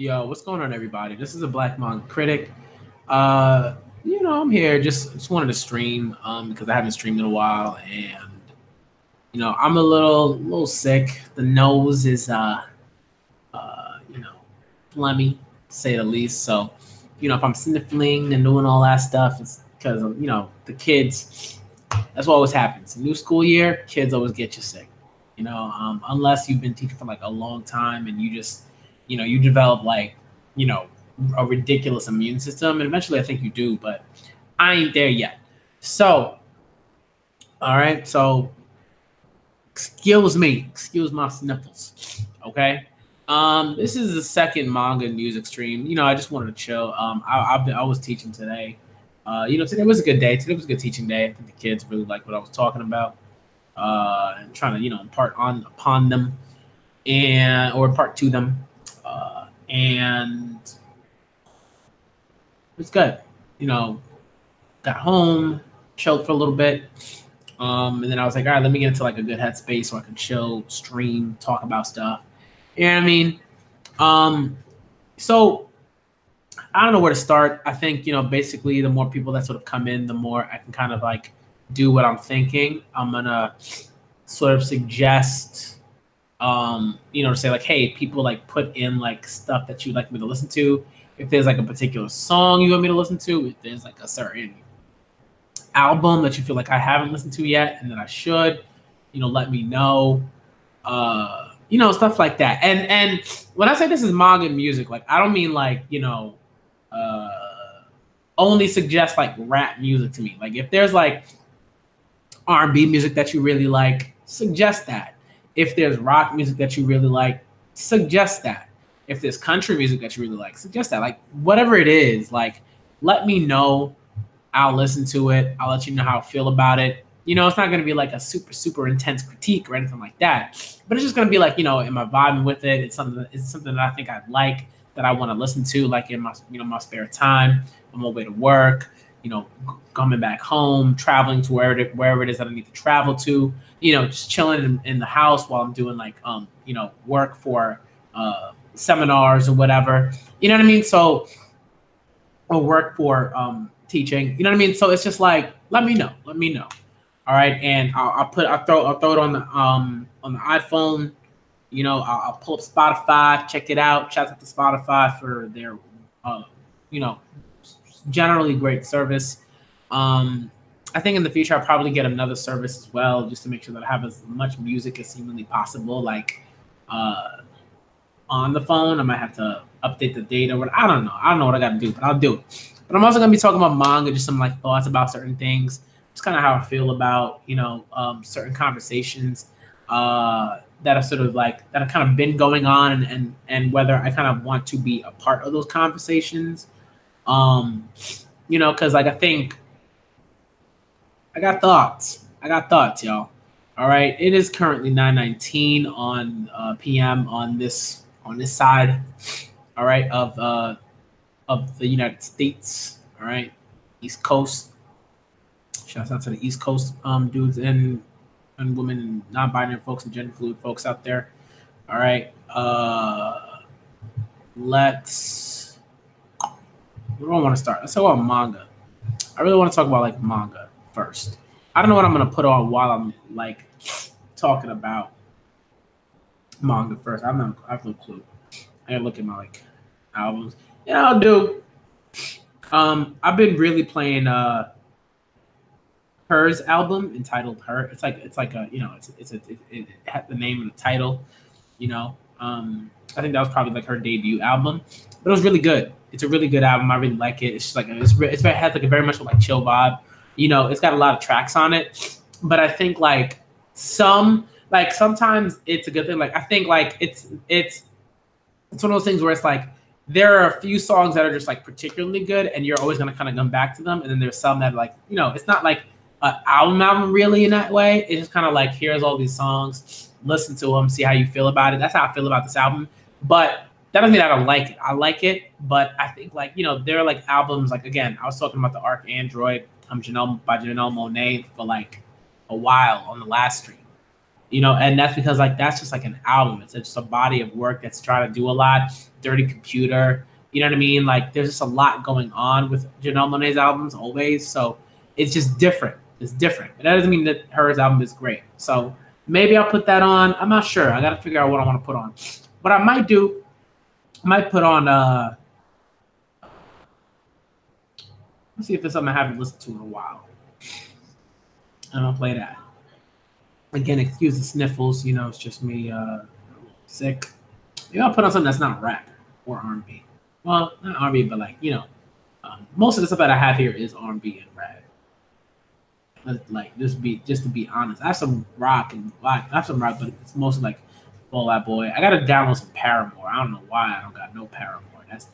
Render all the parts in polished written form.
Yo, what's going on, everybody? This is a Black Manga Critic. I'm here. Just wanted to stream because I haven't streamed in a while, and I'm a little sick. The nose is you know phlegmy, to say the least. So, if I'm sniffling and doing all that stuff, it's because of the kids. That's what always happens. New school year, kids always get you sick. Unless you've been teaching for like a long time and you just you develop like you know a ridiculous immune system, and eventually I think you do, but I ain't there yet. So, all right, so excuse my sniffles. Okay. This is the second manga music stream. I just wanted to chill. I was teaching today. Today was a good day. Today was a good teaching day. I think the kids really liked what I was talking about. And trying to impart on upon them, and or impart to them. And it's good. Got home, chilled for a little bit. And then I was like, all right, let me get into like a good headspace so I can chill, stream, talk about stuff. You know what I mean? So I don't know where to start. I think, basically the more people that sort of come in, the more I can kind of like do what I'm thinking. I'm gonna sort of suggest, to say like, hey, people like put in like stuff that you'd like me to listen to. If there's like a particular song you want me to listen to, if there's like a certain album that you feel like I haven't listened to yet and that I should, let me know. Stuff like that. And when I say this is manga music, like I don't mean like, uh only suggest like rap music to me. Like if there's like R&B music that you really like, suggest that. If there's rock music that you really like, suggest that. If there's country music that you really like, suggest that. Like whatever it is, like let me know. I'll listen to it. I'll let you know how I feel about it. It's not going to be like a super, super intense critique or anything like that. But it's just going to be like, am I vibing with it? It's something that I think I'd like, that I want to listen to, like in my, my spare time, on my way to work, coming back home, traveling to wherever it is that I need to travel to, just chilling in the house while I'm doing like, work for seminars or whatever. You know what I mean? So, or work for teaching. You know what I mean? So it's just like, let me know. All right, and I'll throw it on the iPhone. I'll pull up Spotify, check it out. Shout out to Spotify for their uh, you know generally great service. I think in the future I'll probably get another service as well, just to make sure that I have as much music as seemingly possible. Like uh, on the phone, I might have to update the data. What I don't know. I don't know what I got to do, but I'll do it. But I'm also gonna be talking about manga, just some like thoughts about certain things, just kind of how I feel about certain conversations that are sort of like that have kind of been going on, and whether I kind of want to be a part of those conversations. Um, because like I think I got thoughts, y'all. All right, it is currently 9:19 on p.m. on this side. All right, of the United States. All right, East Coast. Shouts out to the East Coast dudes and women and non-binary folks and gender fluid folks out there. All right, let's. Where do I want to start? Let's talk about manga. I really want to talk about like manga first. I don't know what I'm gonna put on while I'm like talking about manga first. I have no clue. I gotta look at my like albums. Yeah, I'll do. I've been really playing Her's album entitled Her. It's like a it had the name and the title. You know, I think that was probably like her debut album, but it was really good. It's a really good album. I really like it. It's just like it has like a very much like chill vibe. It's got a lot of tracks on it, but I think like sometimes it's a good thing. Like I think like it's one of those things where it's like there are a few songs that are just like particularly good, and you're always gonna kind of come back to them. And then there's some that like it's not like an album really in that way. It's just kind of like here's all these songs, listen to them, see how you feel about it. That's how I feel about this album. But that doesn't mean I don't like it. I like it, but I think like there are like albums like again I was talking about the Arc Android Janelle by Janelle Monáe for like a while on the last stream. you know, and that's because like that's just like an album. It's just a body of work that's trying to do a lot. Dirty Computer, you know what I mean? Like there's just a lot going on with Janelle Monáe's albums always. So it's just different. It's different. But that doesn't mean that her album is great. So maybe I'll put that on. I'm not sure. I got to figure out what I want to put on. What I might do, I might put on. Let's see if there's something I haven't listened to in a while. And I'll play that. Again, excuse the sniffles. You know, it's just me sick. Maybe I'll put on something that's not rap or R&B. Well, not R&B, but like, you know, most of the stuff that I have here is R&B and rap. Like just to be honest, I have some rock and like I have some rock, but it's mostly like Fall Out Boy. I gotta download some Paramore. I don't know why I don't got no Paramore. That's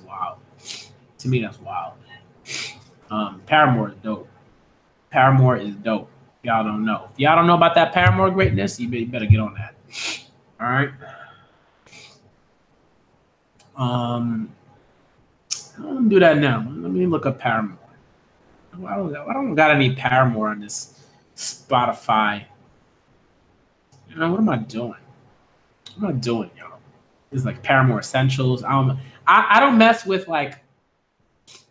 wild. To me, that's wild. Paramore is dope. Paramore is dope. Y'all don't know. If y'all don't know about that Paramore greatness, you better get on that. All right. I'm gonna do that now. Let me look up Paramore. I don't got any Paramore on this Spotify. You know, what am I doing? What am I doing, y'all? This is like Paramore Essentials. I don't mess with like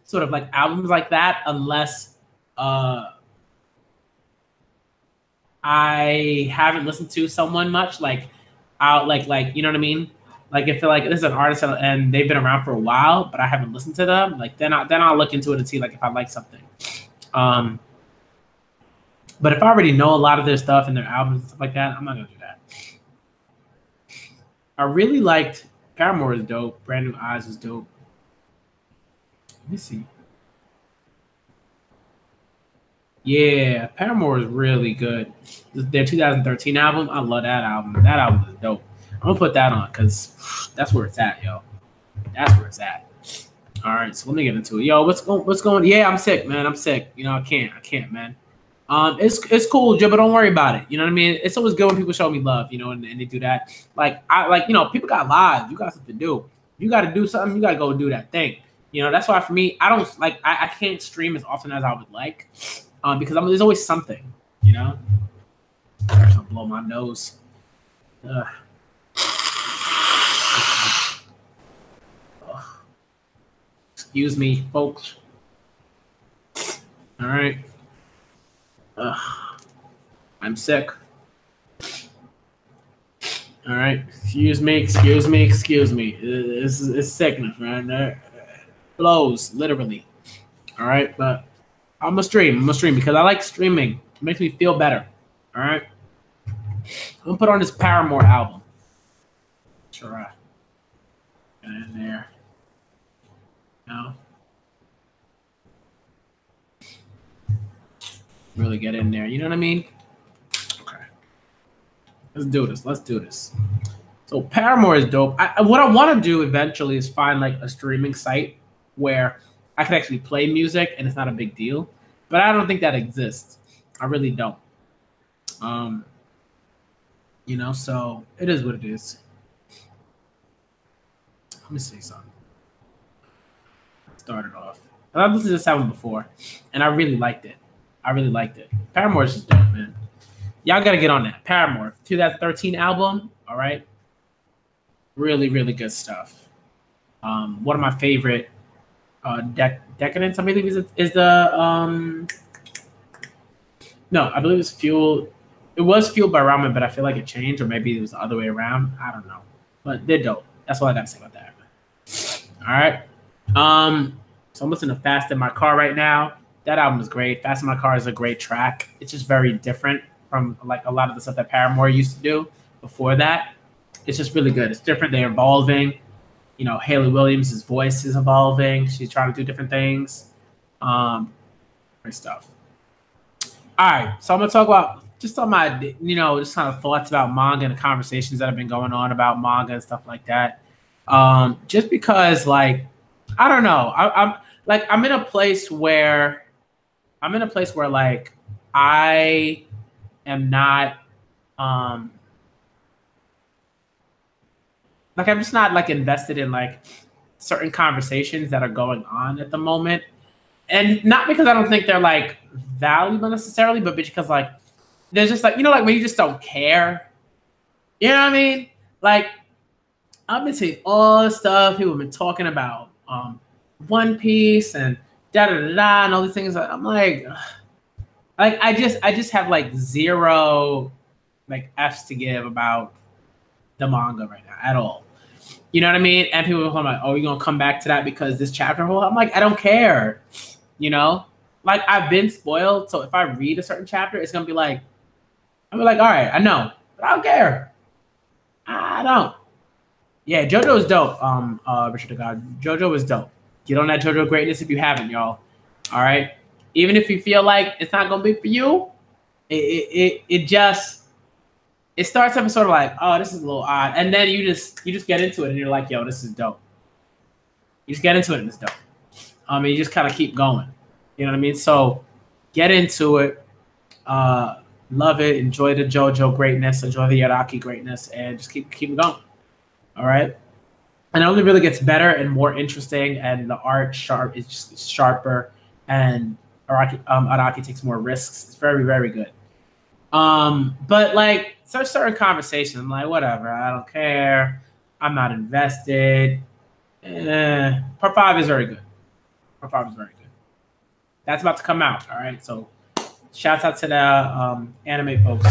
sort of like albums like that unless I haven't listened to someone much. Like I'll like you know what I mean? Like if like this is an artist and they've been around for a while, but I haven't listened to them, like then I'll look into it and see like if I like something. But if I already know a lot of their stuff and their albums and stuff like that, I'm not gonna do that. I really liked Paramore is dope. Brand New Eyes is dope. Let me see. Yeah, Paramore is really good. Their 2013 album, I love that album. That album is dope. I'm gonna put that on because that's where it's at, yo. That's where it's at. All right, so let me get into it. Yo, what's going? Yeah, I'm sick, man. I'm sick. You know, I can't, man. It's cool, Joe, but don't worry about it. You know what I mean? It's always good when people show me love, you know, and they do that. Like you know, people got lives. You got something to do. You got to do something. You got to go do that thing. You know, that's why for me, I don't like. I can't stream as often as I would like, because there's always something. You know, I'm gonna blow my nose. Excuse me, folks. All right. I'm sick. All right. Excuse me. It's sickness, man. It blows, literally. All right. But I'm gonna stream because I like streaming. It makes me feel better. All right. I'm gonna put on this Paramore album. Sure. Get in there. No. Really get in there. You know what I mean? Okay. Let's do this. So Paramore is dope. What I want to do eventually is find like a streaming site where I can actually play music and it's not a big deal. But I don't think that exists. I really don't. You know, so it is what it is. Let me see something. Started off. I've listened to this album before, and I really liked it. Paramore is just dope, man. Y'all got to get on that. Paramore, 2013 album. All right. Really, really good stuff. One of my favorite Decadence, I believe, is the no, I believe it's Fueled. It was Fueled by Ramen, but I feel like it changed, or maybe it was the other way around. I don't know. But they're dope. That's all I got to say about that. All right. So I'm listening to Fast in My Car right now. That album is great. Fast in My Car is a great track. It's just very different from like a lot of the stuff that Paramore used to do before that. It's just really good. It's different. They're evolving. You know, Hayley Williams' voice is evolving. She's trying to do different things. Great stuff. All right. So I'm going to talk about just some of my, you know, just kind of thoughts about manga and the conversations that have been going on about manga and stuff like that. Just because, like, I don't know. I'm in a place where like I am not like I'm just not like invested in like certain conversations that are going on at the moment. And not because I don't think they're like valuable necessarily, but because like there's just like, you know, like when you just don't care. You know what I mean? Like I've been seeing all this stuff people have been talking about, One Piece and da da da da and all these things. I'm like I just have like zero like F's to give about the manga right now at all. You know what I mean? And people are like, "Oh, you're gonna come back to that because this chapter?" I'm like, I don't care. You know, like I've been spoiled, so if I read a certain chapter, it's gonna be like, I'm like, all right, I know, but I don't care. I don't. Yeah, JoJo is dope. Richard the God, JoJo is dope. Get on that JoJo greatness if you haven't, y'all. All right. Even if you feel like it's not gonna be for you, it just it starts up sort of like, oh, this is a little odd, and then you just get into it and you're like, yo, this is dope. You just get into it and it's dope. And you just kind of keep going. You know what I mean? So get into it. Love it. Enjoy the JoJo greatness. Enjoy the Yaraki greatness, and just keep going. All right. And it only really gets better and more interesting, and the art sharp is just sharper, and Araki takes more risks. It's very very good. But like such certain conversations, I'm like, whatever. I don't care. I'm not invested. Part five is very good. Part five is very good. That's about to come out. All right. So shouts out to the anime folks.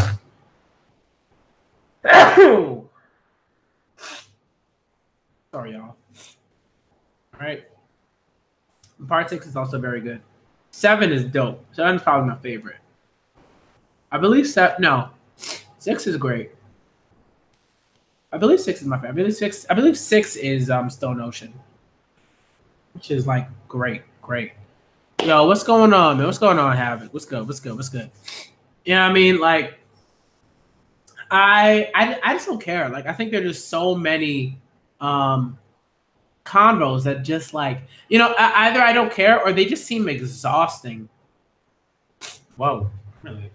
Sorry, y'all. All right. Part six is also very good. Seven is dope. Seven is probably my favorite. I believe seven. No, six is great. I believe six is my favorite. I believe six is Stone Ocean, which is like great, great. Yo, what's going on, man? What's going on, Havoc? What's good? What's good? What's good? You know what I mean? Like, I just don't care. Like, I think there's just so many convos that just like, you know, either I don't care or they just seem exhausting. Whoa. Really?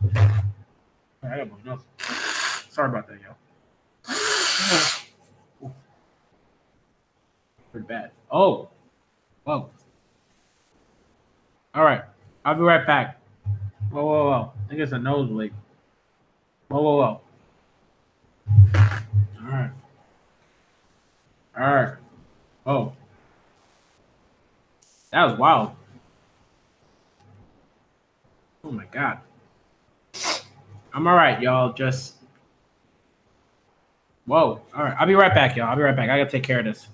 I got my nose. Sorry about that, yo. Pretty bad. Oh. Whoa. All right. I'll be right back. Whoa, whoa, whoa. I think it's a nosebleed. Whoa, whoa, whoa. All right. All right. Oh. That was wild. Oh my God. I'm all right, y'all. Just. Whoa. All right. I'll be right back, y'all. I'll be right back. I gotta take care of this.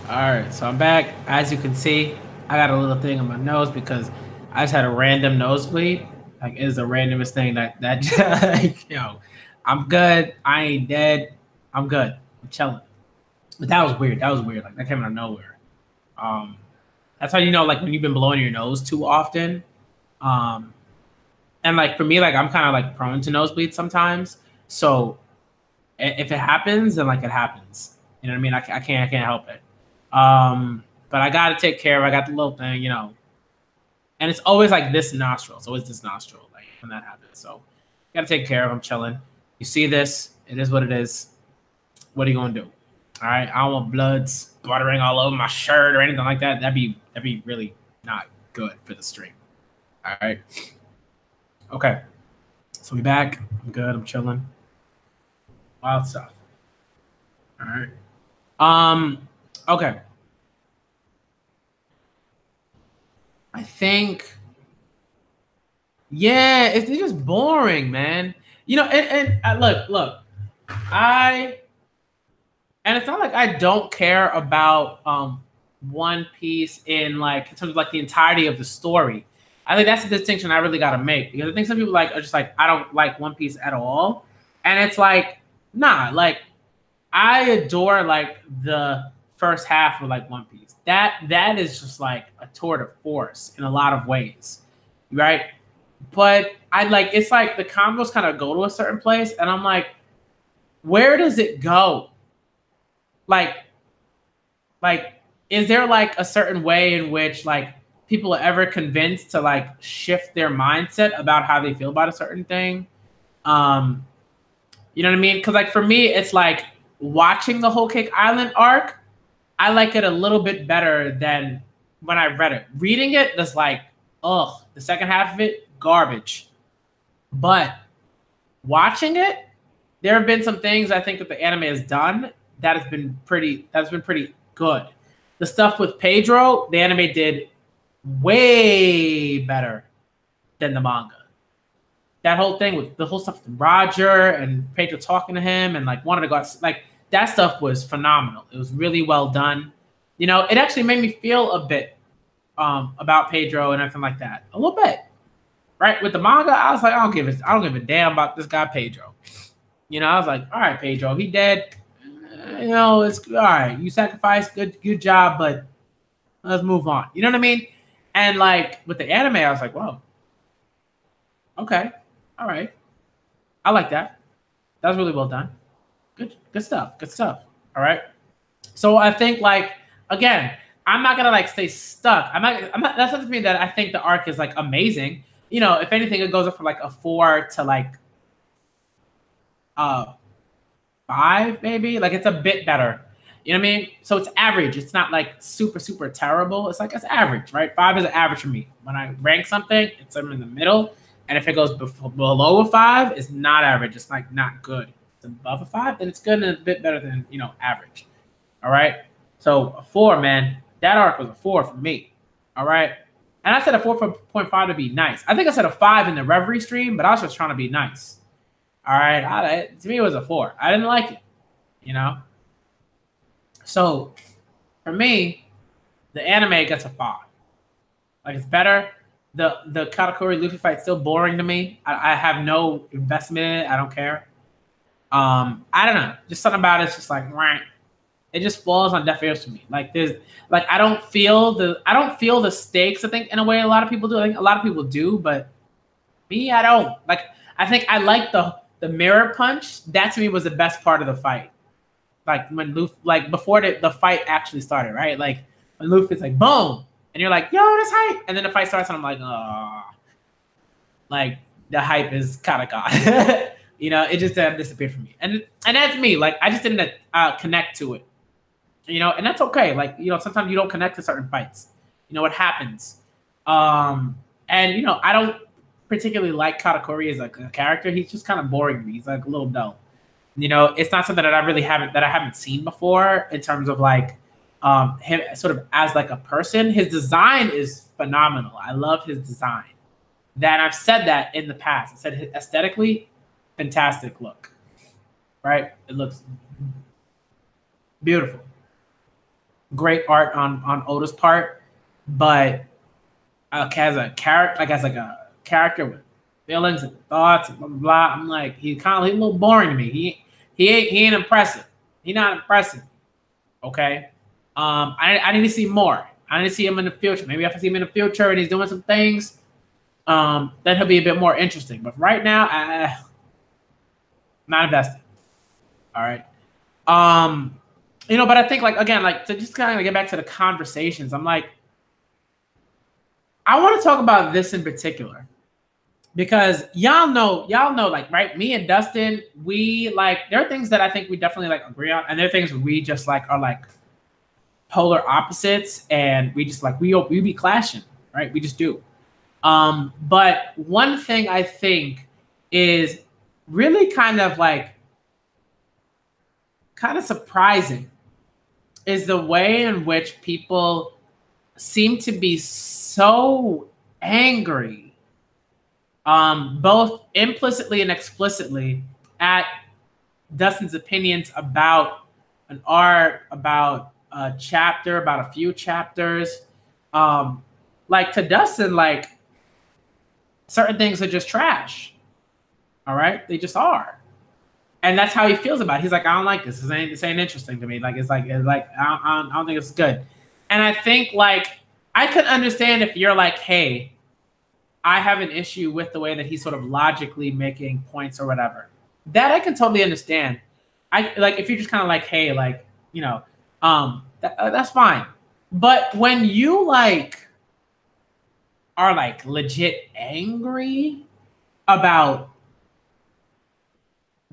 All right, so I'm back. As you can see, I got a little thing on my nose because I just had a random nosebleed. Like, it's the randomest thing that like, I'm good. I ain't dead. I'm good. I'm chilling. But that was weird. That was weird. Like, that came out of nowhere. Um, that's how you know, like, when you've been blowing your nose too often. Um, and like for me, like I'm kind of like prone to nosebleeds sometimes. So if it happens, then like it happens. You know what I mean? I can't help it. But I got to take care of. I got the little thing, and it's always like this nostril. It's always this nostril, like when that happens. So got to take care of. I'm chilling. You see this? It is what it is. What are you gonna do? All right. I don't want blood sputtering all over my shirt or anything like that. That'd be really not good for the stream. All right. Okay. So we back. I'm good. I'm chilling. Wild stuff. All right. Okay. I think. Yeah, it's just boring, man. Look. And it's not like I don't care about One Piece in terms of like the entirety of the story. I think that's the distinction I really got to make, because I think some people are just like, I don't like One Piece at all, and it's like, nah, like I adore like the first half of like One Piece. That is just like a tour de force in a lot of ways, right? But I like, it's like the combos kind of go to a certain place, and I'm like, where does it go? Like, is there like a certain way in which like people are ever convinced to like shift their mindset about how they feel about a certain thing? You know what I mean? Because like for me, it's like watching the Whole Cake Island arc, I like it a little bit better than when I read it. Reading it, that's like, ugh, the second half of it, garbage. But watching it, there have been some things I think that the anime has done that has been pretty good. The stuff with Pedro, the anime did way better than the manga. That whole thing with the whole stuff with Roger and Pedro talking to him and like wanted to go out, like that stuff was phenomenal. It was really well done. It actually made me feel a bit about Pedro and everything like that. A little bit. Right? With the manga, I was like, I don't give a damn about this guy Pedro. I was like, all right, Pedro, he dead. It's all right. You sacrificed, good job, but let's move on. You know what I mean? And like with the anime, I was like, whoa. Okay. All right. I like that. That was really well done. Good stuff. Good stuff. All right. So I think like, again, I'm not gonna like stay stuck. I'm not that's doesn't mean that I think the arc is like amazing. If anything, it goes up from like a 4 to like 5, maybe. Like it's a bit better. You know what I mean? So it's average. It's not like super, super terrible. It's like it's average, right? 5 is an average for me. When I rank something, it's in the middle. And if it goes below a 5, it's not average. It's like not good. If it's above a 5, then it's good and a bit better than average. All right. So a 4, man. That arc was a 4 for me. All right. And I said a 4.5 to be nice. I think I said a 5 in the Reverie stream, but I was just trying to be nice. All right. To me, it was a 4. I didn't like it. So for me, the anime gets a 5. Like it's better. The Katakuri Luffy fight's still boring to me. I have no investment in it. I don't care. I don't know. Just something about it's just like, right. It just falls on deaf ears to me. Like there's like I don't feel the stakes, I think, in a way a lot of people do. I think a lot of people do, but me, I don't. Like I think I like the mirror punch. That to me was the best part of the fight. Like when Luffy, like before the fight actually started, right? Like when Luffy's like boom, and you're like, yo, that's hype. And then the fight starts, and I'm like, oh, like the hype is kind of gone. It just disappeared from me. And that's me. Like I just didn't connect to it. And that's okay. Like, sometimes you don't connect to certain fights. It happens. And I don't particularly like Katakuri as like a character. He's just kind of boring to me. He's like a little dull. It's not something that I haven't seen before in terms of like him sort of as like a person. His design is phenomenal. I love his design. That I've said that in the past. I said aesthetically, fantastic look. Right? It looks beautiful. Great art on Oda's part, but has a character, like has like a character with feelings and thoughts and blah blah blah. I'm like, he's a little boring to me. He ain't impressive. He not impressive. Okay. I need to see more. I need to see him in the future. Maybe if I see him in the future and he's doing some things, then he'll be a bit more interesting. But right now, not invested. All right. But I think like again, like to just kind of get back to the conversations, I'm like, I want to talk about this in particular because y'all know, like, right? Me and Dustin, we like, there are things that I think we definitely like agree on, and there are things we just like are like polar opposites, and we just like we be clashing, right? We just do. But one thing I think is really kind of surprising is the way in which people seem to be so angry, both implicitly and explicitly, at Dustin's opinions about an arc, about a chapter, about a few chapters. Like to Dustin, like certain things are just trash. All right, they just are, and that's how he feels about it. He's like, I don't like this. This ain't interesting to me. Like it's like I don't think it's good. And I think like I could understand if you're like, hey, I have an issue with the way that he's sort of logically making points or whatever. That I can totally understand. I like if you're just kind of like, hey, like that's fine. But when you like are like legit angry about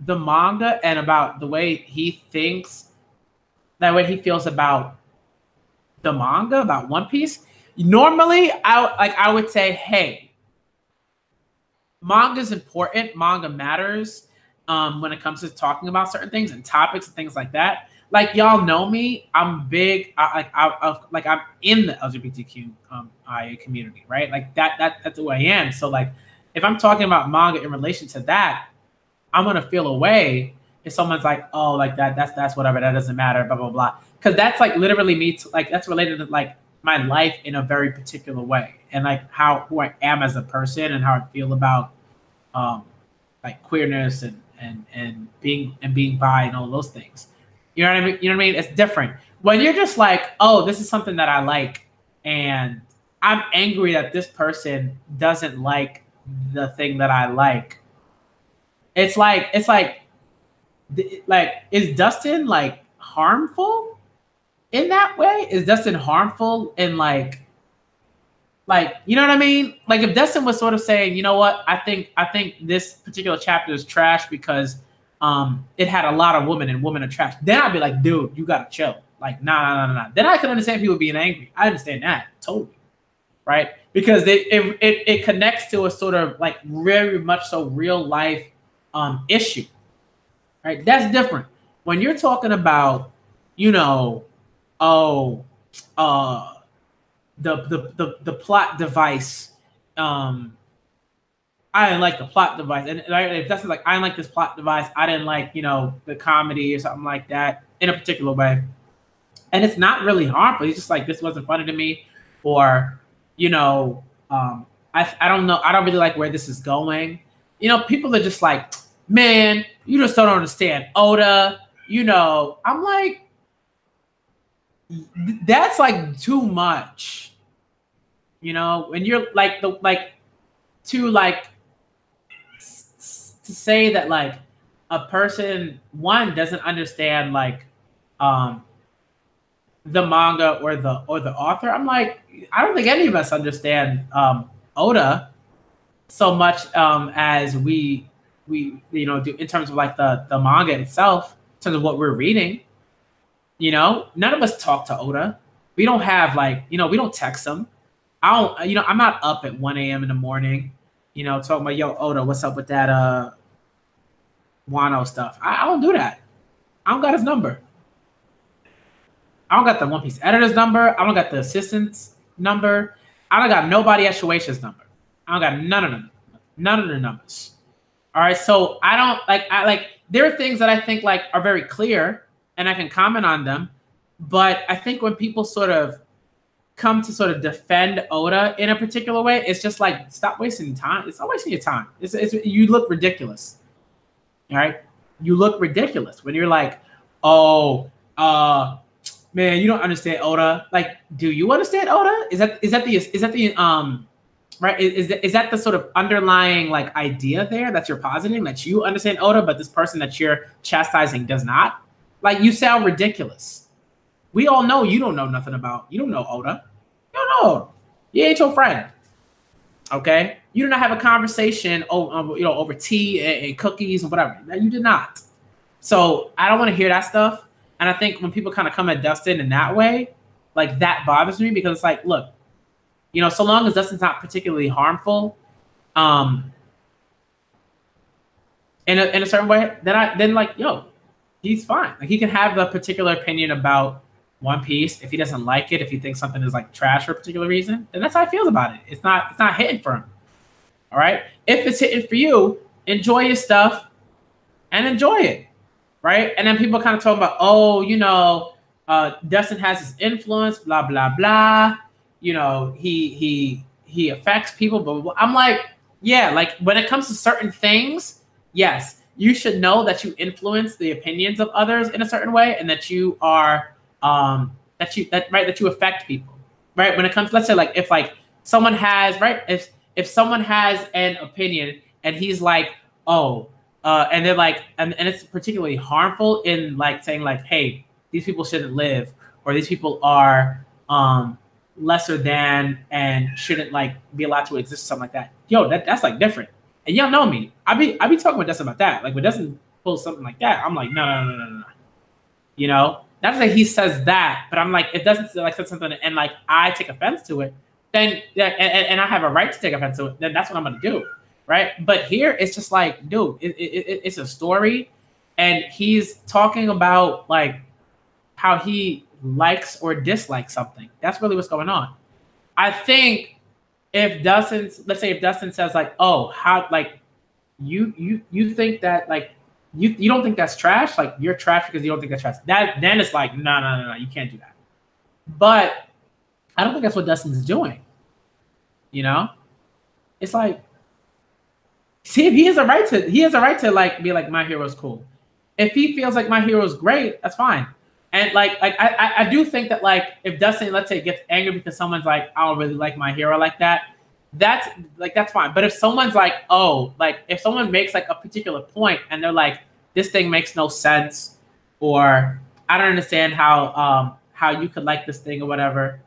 the manga and about the way he thinks, that way he feels about the manga, about One Piece, normally I would say, hey, manga is important, manga matters, when it comes to talking about certain things and topics and things like that. Like y'all know me, I'm big. I'm in the LGBTQIA community, right? Like that's who I am. So like, if I'm talking about manga in relation to that, I'm gonna feel away if someone's like, oh, like that's whatever, that doesn't matter, blah blah blah, because that's like literally me. Like that's related to like my life in a very particular way, and like who I am as a person and how I feel about like queerness and being bi and all those things. You know what I mean? You know what I mean? It's different when you're just like, oh, this is something that I like, and I'm angry that this person doesn't like the thing that I like. It's like is Dustin like harmful in that way? Is Dustin harmful in like you know what I mean? Like if Dustin was sort of saying, you know what, I think this particular chapter is trash because it had a lot of women and women are trash, then I'd be like, dude, you gotta chill. Like nah. Then I could understand people being angry. I understand that totally, right? Because it connects to a sort of like very much so real life issue, right? That's different when you're talking about, oh, the plot device. I didn't like the plot device, and if that's like I didn't like this plot device, I didn't like the comedy or something like that in a particular way, and it's not really harmful. It's just like this wasn't funny to me, or I don't know, I don't really like where this is going. People are just like, man, you just don't understand Oda. I'm like, that's like too much. When you're like to say that like a person one doesn't understand like the manga or the author. I'm like, I don't think any of us understand Oda so much as we do in terms of like the manga itself, in terms of what we're reading. None of us talk to Oda. We don't have like, we don't text him. I'm not up at 1 a.m. in the morning, talking about, yo, Oda, what's up with that Wano stuff. I don't do that. I don't got his number. I don't got the One Piece editor's number. I don't got the assistant's number. I don't got nobody at Shueisha's number. I don't got none of them. None of the numbers. All right. So I don't like there are things that I think like are very clear and I can comment on them. But I think when people sort of come to sort of defend Oda in a particular way, it's just like, stop wasting time. It's not wasting your time. You look ridiculous. All right. You look ridiculous when you're like, oh, man, you don't understand Oda. Like, do you understand Oda? Is that the right? Is that the sort of underlying like idea there that you're positing, that you understand Oda, but this person that you're chastising does not? Like, you sound ridiculous. We all know you don't know nothing about. You don't know Oda. You don't know. You ain't your friend. Okay, you did not have a conversation, over tea and cookies and whatever. You did not. So I don't want to hear that stuff. And I think when people kind of come at Dustin in that way, like, that bothers me, because it's like, look, so long as Dustin's not particularly harmful, in a certain way, then like, yo, he's fine. Like, he can have a particular opinion about One Piece. If he doesn't like it, if he thinks something is like trash for a particular reason, then that's how he feels about it. It's not hitting for him. All right. If it's hitting for you, enjoy your stuff and enjoy it. Right. And then people kind of talk about, Dustin has his influence, blah, blah, blah. He affects people, but I'm like, yeah, like, when it comes to certain things, yes, you should know that you influence the opinions of others in a certain way, and that you are that you affect people, right? When it comes, let's say, like, if like someone has, right, if someone has an opinion and he's like, and they're like, and it's particularly harmful in like saying like, hey, these people shouldn't live, or these people are lesser than and shouldn't like be allowed to exist, or something like that. Yo, that's like different. And y'all know me. I be talking with Dustin about that. Like, when Dustin pulls something like that, I'm like, no. That's like, he says that, but I'm like, if Dustin like said something and like I take offense to it, then and I have a right to take offense to it, then that's what I'm gonna do, right? But here it's just like, dude, it's a story, and he's talking about like how he likes or dislikes something. That's really what's going on. I think if Dustin says like, oh, how, like, you think that like you don't think that's trash, like, you're trash because you don't think that's trash, then it's like, no, you can't do that. But I don't think that's what Dustin's doing. It's like, see, if he has a right to like be like, my hero's cool. If he feels like my hero's great, that's fine. And like I do think that like, if Dustin, let's say, gets angry because someone's like, I don't really like my hero like that, that's fine. But if someone's like, if someone makes like a particular point and they're like, this thing makes no sense, or I don't understand how you could like this thing or whatever,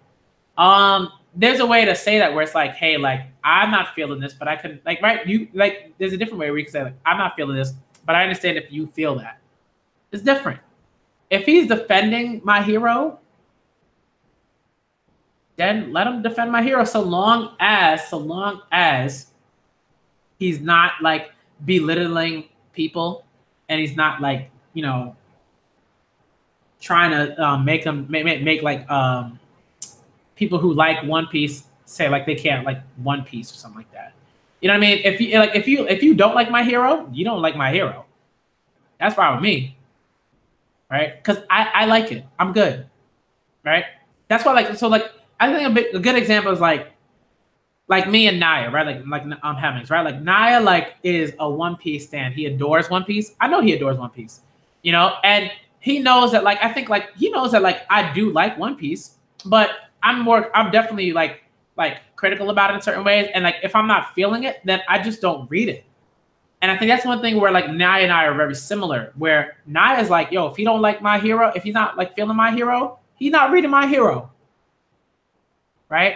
there's a way to say that where it's like, hey, like, I'm not feeling this, but I could like, right, you like, there's a different way where you can say like, I'm not feeling this, but I understand if you feel that. It's different. If he's defending my hero, then let him defend my hero, so long as he's not like belittling people, and he's not like, trying to make like people who like One Piece say like they can't like One Piece or something like that. You know what I mean? If you don't like my hero, you don't like my hero. That's fine with me. Right? Because I like it. I'm good. Right? That's why, like, so like, I think a good example is like me and Naya, right? Like Hemmings, right? Like, Naya like is a One Piece stan. He adores One Piece. I know he adores One Piece. And he knows that like, I think like he knows that like I do like One Piece, but I'm definitely like critical about it in certain ways. And like, if I'm not feeling it, then I just don't read it. And I think that's one thing where like Naya and I are very similar, where Naya is like, yo, if he don't like my hero, if he's not like feeling my hero, he's not reading my hero. Right?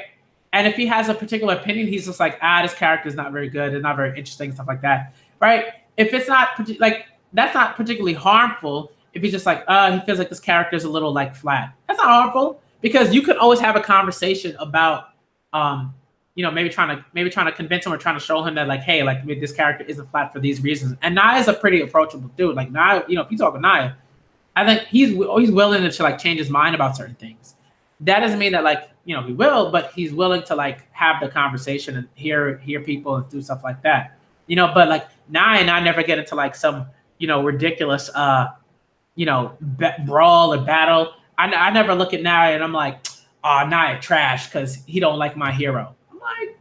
And if he has a particular opinion, he's just like, this character is not very good, it's not very interesting, stuff like that. Right? If it's not like, that's not particularly harmful. If he's just like, he feels like this character is a little like flat. That's not harmful, because you can always have a conversation about maybe trying to convince him or trying to show him that like, hey, like, this character isn't flat for these reasons. And Naya's a pretty approachable dude. Like, Naya, if you talk with Naya, I think he's willing to like change his mind about certain things. That doesn't mean that like, he will, but he's willing to like have the conversation and hear people and do stuff like that. But like Naya and I never get into like some, ridiculous brawl or battle. I never look at Naya and I'm like, oh, Naya trash because he don't like my hero. I'm like,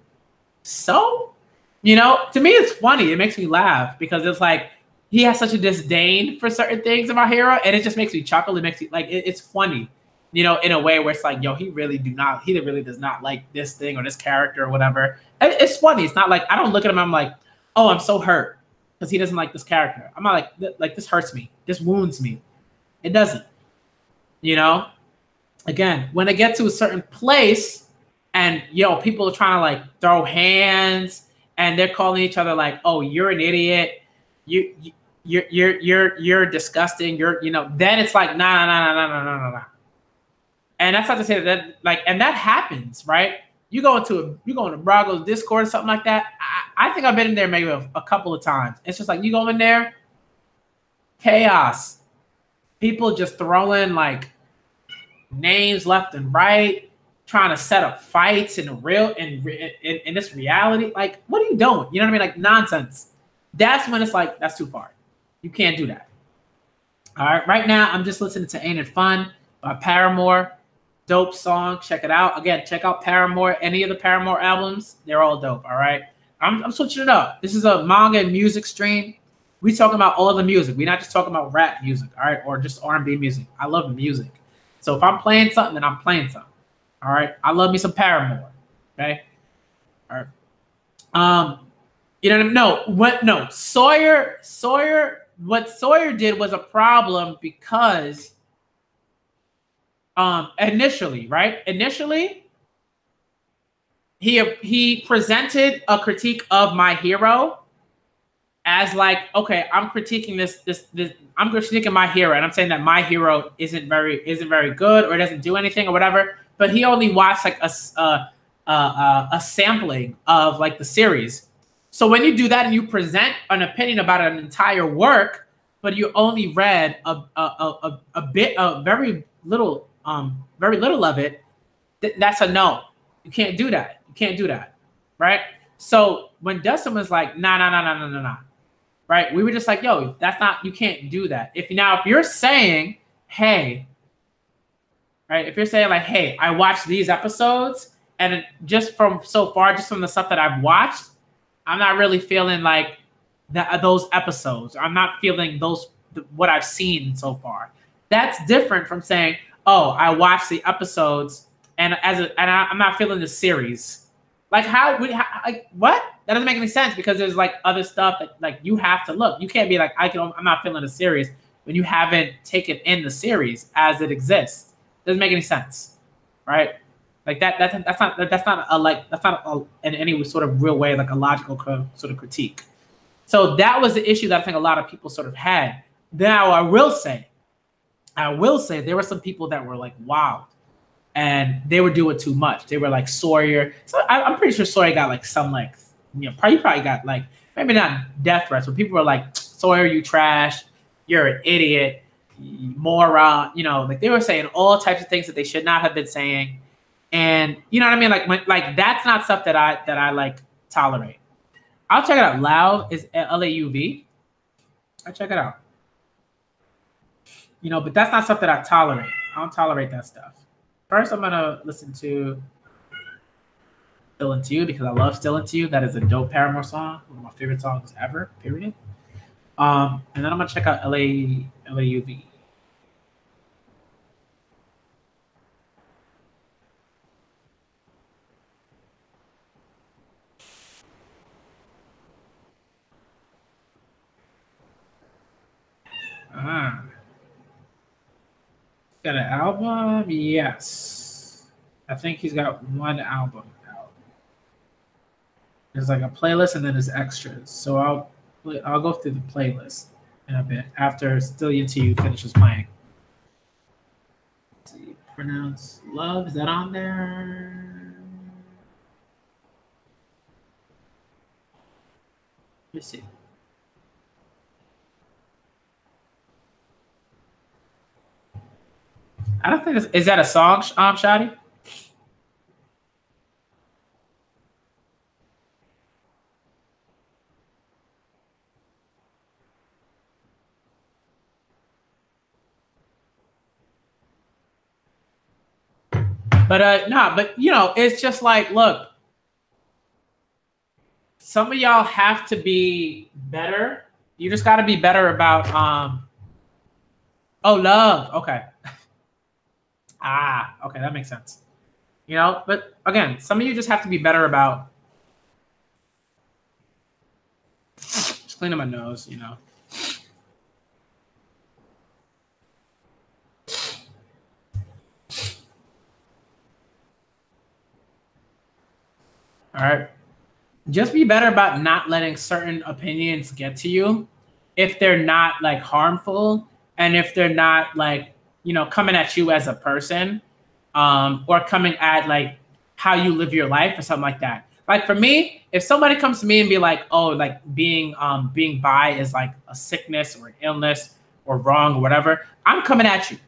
so? You know, to me, it's funny. It makes me laugh because it's like he has such a disdain for certain things of our hero, and it just makes me chuckle. It makes me like it's funny, you know, in a way where it's like, yo, he really does not like this thing or this character or whatever. It's funny. It's not like I don't look at him. I'm like, oh, I'm so hurt because he doesn't like this character. I'm not like this hurts me. This wounds me. It doesn't. You know. Again, when it gets to a certain place, and people are trying to like throw hands and they're calling each other like, "Oh, you're an idiot. You you're disgusting. Then it's like, nah, nah, nah, nah, nah, nah, nah. And that's not to say that like, and that happens, right? You go into Brago's Discord or something like that. I think I've been in there maybe a couple of times. It's just like you go in there, chaos. People just throwing like names left and right, trying to set up fights in this reality. Like, what are you doing? You know what I mean? Like nonsense. That's when it's like, that's too far. You can't do that. All right. Right now, I'm just listening to Ain't It Fun by Paramore. Dope song. Check it out. Again, check out Paramore. Any of the Paramore albums, they're all dope. All right. I'm switching it up. This is a manga and music stream. We talking about all the music. We're not just talking about rap music, all right, or just R&B music. I love music. So if I'm playing something, then I'm playing something. All right. I love me some Paramore. Okay. All right. You know what I mean? No, Sawyer, what Sawyer did was a problem because initially, right? Initially, he presented a critique of my hero as like, okay, I'm critiquing this, I'm critiquing my hero, and I'm saying that my hero isn't very good or doesn't do anything or whatever. But he only watched like a sampling of like the series. So when you do that and you present an opinion about an entire work, but you only read a bit, very little of it, that's a no. You can't do that. You can't do that, right? So when Dustin was like, nah, right? We were just like, yo, that's not, you can't do that. If you're saying, hey, right? If you're saying like, hey, I watched these episodes, and just from so far, just from the stuff that I've watched, I'm not really feeling like those episodes. I'm not feeling what I've seen so far. That's different from saying, oh, I watched the episodes and I'm not feeling the series. Like like what? That doesn't make any sense because there's like other stuff that like you have to look. You can't be like I'm not feeling the series when you haven't taken in the series as it exists. Doesn't make any sense, right? Like that's not in any sort of real way like a logical sort of critique. So that was the issue that I think a lot of people sort of had. Now I will say there were some people that were like wild, and they were doing too much. They were like Sawyer. So I'm pretty sure Sawyer got like some like probably got like maybe not death threats, but people were like, Sawyer, you trash, you're an idiot, moron. Like they were saying all types of things that they should not have been saying. And you know what I mean? Like that's not stuff that I like tolerate. I'll check it out. Loud is LAUV. I check it out. But that's not stuff that I tolerate. I don't tolerate that stuff. First, I'm gonna listen to Still Into You because I love Still Into You. That is a dope Paramore song. One of my favorite songs ever, period. And then I'm gonna check out LAUV. Got an album? Yes. I think he's got one album out. There's like a playlist and then there's extras. So I'll go through the playlist in a bit after Still Into You finishes playing. Let's see, Pronounce Love, is that on there? Let me see. I don't think is that a song, Shadi? But nah, but you know, it's just like, look, some of y'all have to be better. You just got to be better about oh, love. Okay. Ah, okay, that makes sense. You know, but again, some of you just have to be better about just cleaning my nose, you know. All right. Just be better about not letting certain opinions get to you if they're not like harmful and if they're not like, you know, coming at you as a person, or coming at like how you live your life or something like that. Like for me, if somebody comes to me and be like, oh, like being bi is like a sickness or an illness or wrong or whatever, I'm coming at you,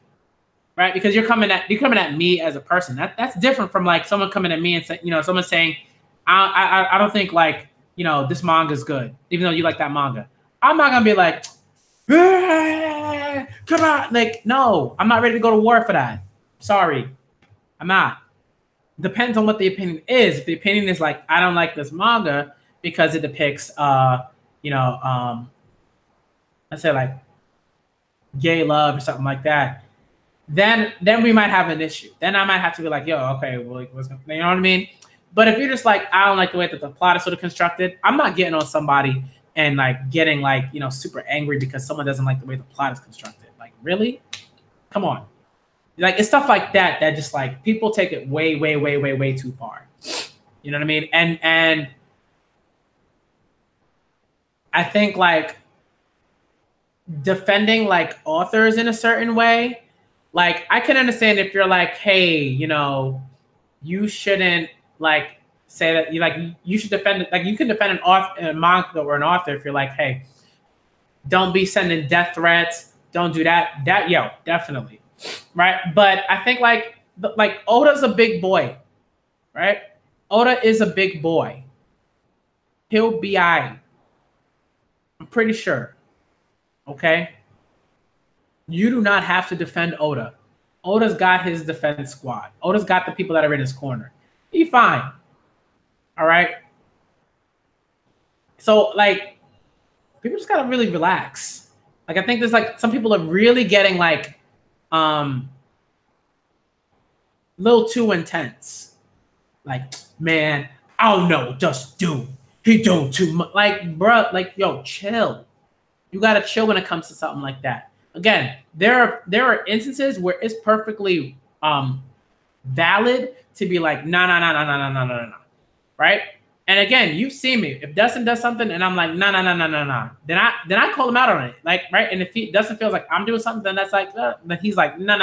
right? Because you're coming at me as a person. That's different from like someone coming at me and say, you know, someone saying, I don't think like, you know, this manga is good, even though you like that manga. I'm not gonna be like, come on, like, no, I'm not ready to go to war for that. Sorry, I'm not. Depends on what the opinion is. If the opinion is like, I don't like this manga because it depicts, you know, let's say like gay love or something like that, then we might have an issue. Then I might have to be like, yo, okay, well, like, what's going, you know what I mean? But if you're just like, I don't like the way that the plot is sort of constructed, I'm not getting on somebody and like getting like, you know, super angry because someone doesn't like the way the plot is constructed. Like, really? Come on. Like, it's stuff like that that just like people take it way, way, way, way, way too far. You know what I mean? And I think like defending like authors in a certain way, like I can understand if you're like, hey, you know, you shouldn't like say that you should defend it. Like you can defend an author, a manga or an author if you're like, hey, don't be sending death threats, don't do that. That, yo, definitely. Right. But I think like Oda's a big boy, right? Oda is a big boy. He'll be all right. I'm pretty sure. Okay. You do not have to defend Oda. Oda's got his defense squad. Oda's got the people that are in his corner. He fine. All right. So like people just gotta really relax. Like I think there's like some people are really getting like a little too intense. Like, man, I don't know, just do. He doing too much. Like, bruh, like, yo, chill. You gotta chill when it comes to something like that. Again, there are instances where it's perfectly valid to be like, no, right? And again, you've seen me. If Dustin does something and I'm like, no, then I call him out on it, like, right? And if Dustin feels like I'm doing something, then that's like, then he's like, no,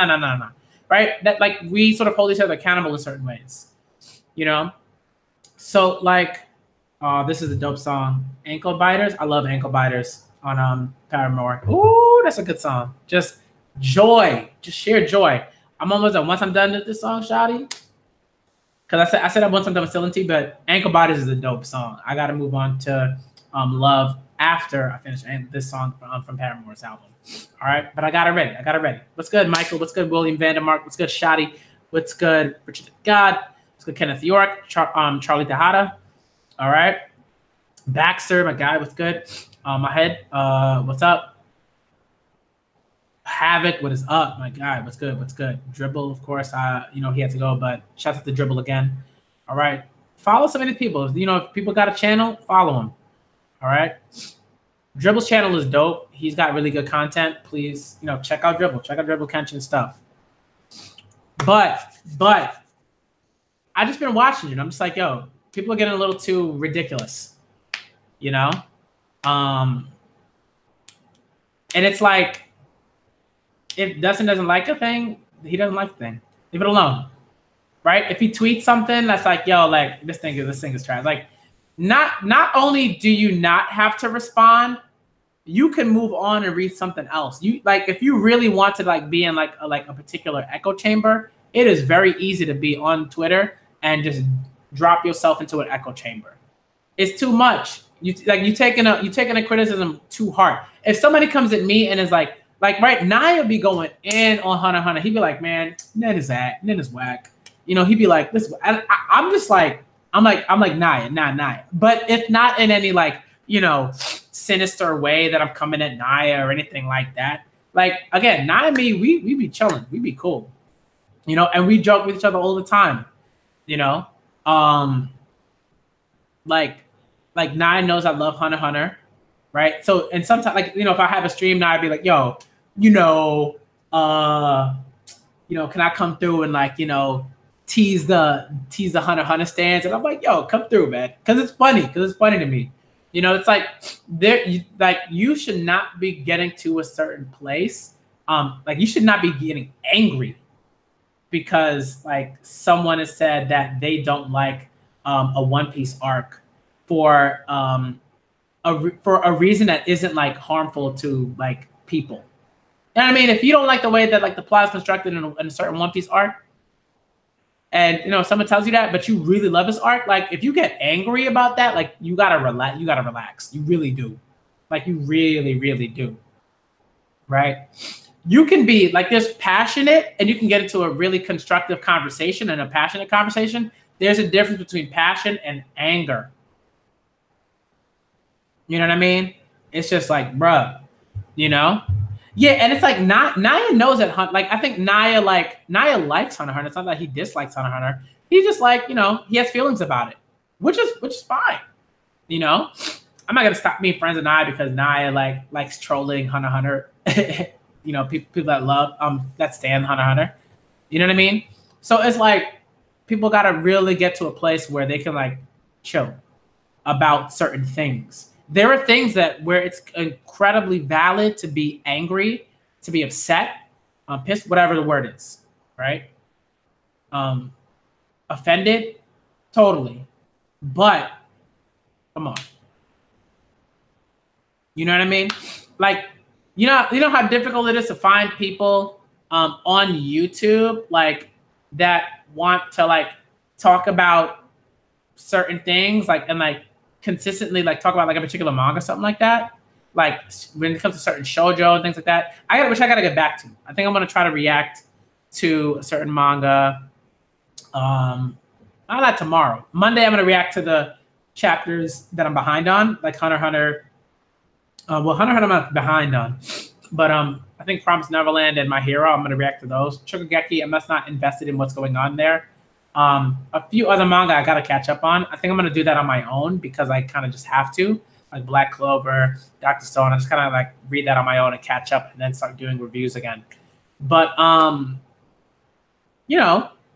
right? That like we sort of hold each other accountable in certain ways, you know. So like, this is a dope song, Ankle Biters. I love Ankle Biters on Paramore. Ooh, that's a good song. Just joy, just sheer joy. I'm almost done. Once I'm done with this song, Shawty, because I said once I'm done with Cylinity, but Ankle Biters is a dope song. I got to move on to Love after I finish this song from Paramore's album. All right, but I got it ready. What's good, Michael? What's good, William Vandermark? What's good, Shotty? What's good, Richard God? What's good, Kenneth York? Charlie Tejada. All right, Baxter, my guy. What's good? My head. What's up? Havoc, what is up, my guy? What's good? What's good? Dribble, of course. You know, he had to go, but shout out to Dribble again. All right. Follow some of these people. You know, if people got a channel, follow them. All right. Dribble's channel is dope. He's got really good content. Please, you know, check out Dribble. Check out Dribble Kenshin stuff. But I just been watching it. I'm just like, yo, people are getting a little too ridiculous, you know? And it's like, if Dustin doesn't like a thing, he doesn't like the thing. Leave it alone, right? If he tweets something that's like, yo, like this thing is trash. Like, not only do you not have to respond, you can move on and read something else. You like, if you really want to like be in like a particular echo chamber, it is very easy to be on Twitter and just drop yourself into an echo chamber. It's too much. You taking a criticism too hard. If somebody comes at me and is like right, Naya be going in on Hunter. He'd be like, man, Ned is whack. he'd be like, listen, and I'm just like, I'm like, Naya. But if not in any like, sinister way that I'm coming at Naya or anything like that. Like, again, Naya and me, we be chilling. We be cool. And we joke with each other all the time, like Naya knows I love Hunter x Hunter, right? So, and sometimes, like, if I have a stream, Naya be like, yo, can I come through and like, tease the Hunter x Hunter stands? And I'm like, yo, come through, man. Cause it's funny to me. It's like you should not be getting to a certain place. Like you should not be getting angry because like someone has said that they don't like a One Piece arc for a reason that isn't like harmful to like people. And I mean, if you don't like the way that like the plot is constructed in a certain One Piece arc, and someone tells you that, but you really love this arc, like if you get angry about that, like you gotta relax. You gotta relax. You really do. Like you really, really do. Right? You can be like there's passionate, and you can get into a really constructive conversation and a passionate conversation. There's a difference between passion and anger. You know what I mean? It's just like, bruh, Yeah, and it's like Naya knows that like I think Naya likes Hunter x Hunter. It's not that he dislikes Hunter x Hunter. He's just like, he has feelings about it, which is fine. I'm not gonna stop being friends with Naya because Naya likes trolling Hunter x Hunter. People that love that stand Hunter x Hunter. You know what I mean? So it's like people gotta really get to a place where they can like chill about certain things. There are things where it's incredibly valid to be angry, to be upset, pissed, whatever the word is, right? Offended, totally. But come on, you know what I mean? Like, you know how difficult it is to find people on YouTube like that want to like talk about certain things, like and like consistently like talk about like a particular manga or something like that. Like when it comes to certain shoujo and things like that, I gotta get back to. I think I'm gonna try to react to a certain manga. Not tomorrow. Monday I'm gonna react to the chapters that I'm behind on, like Hunter x Hunter. Hunter x Hunter I'm not behind on, but I think Promised Neverland and My Hero I'm gonna react to those. Shokugeki I'm just not invested in what's going on there. A few other manga I gotta catch up on. I think I'm gonna do that on my own because I kind of just have to, like Black Clover, Dr. Stone. I just kind of like read that on my own and catch up, and then start doing reviews again. But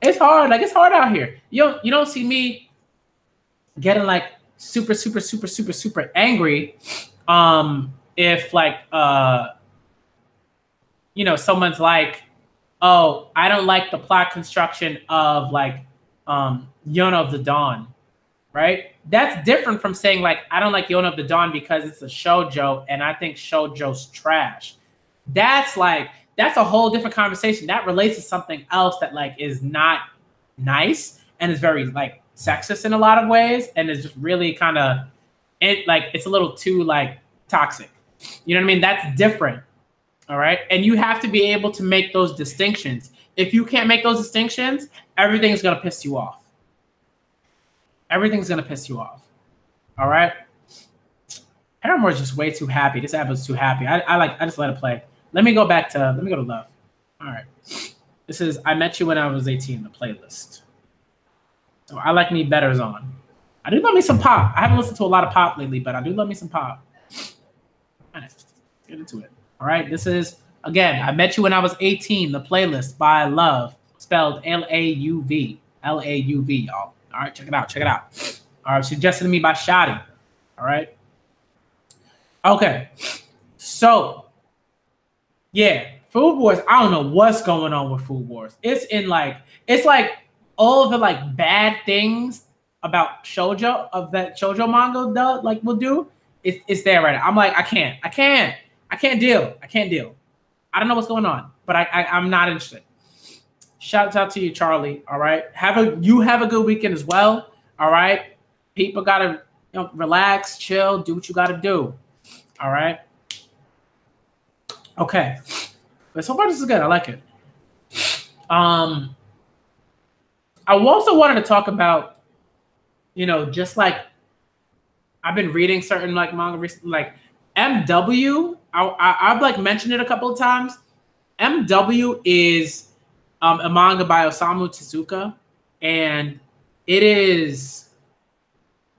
it's hard. Like it's hard out here. You don't see me getting like super angry. If like someone's like, oh, I don't like the plot construction of like Yona of the Dawn, right? That's different from saying like I don't like Yona of the Dawn because it's a shoujo and I think shoujo's trash. That's a whole different conversation. That relates to something else that like is not nice and is very like sexist in a lot of ways and is just really kind of it's a little too like toxic. You know what I mean? That's different. All right. And you have to be able to make those distinctions. If you can't make those distinctions, everything's going to piss you off. Everything's going to piss you off. All right. Paramore's just way too happy. This episode's too happy. I just let it play. Let me go to love. All right. This is I Met You When I Was 18, the playlist. So I Like Me Better's on. I do love me some pop. I haven't listened to a lot of pop lately, but I do love me some pop. All right. Let's get into it. All right, this is, again, I Met You When I Was 18, the playlist by Love, spelled L-A-U-V. L-A-U-V, y'all. All right, check it out. All right, suggested to me by Shotty. All right. Okay, so, yeah, Food Wars, I don't know what's going on with Food Wars. It's like all of the, like, bad things about shoujo, of that shoujo manga, like, will do, it's there right now. I'm like, I can't deal. I don't know what's going on, but I'm not interested. Shouts out to you, Charlie. All right. You have a good weekend as well. All right. People gotta relax, chill, do what you gotta do. All right. Okay. But so far this is good. I like it. I also wanted to talk about, just like I've been reading certain like manga recently, like MW. I've like mentioned it a couple of times. MW is a manga by Osamu Tezuka, and it is.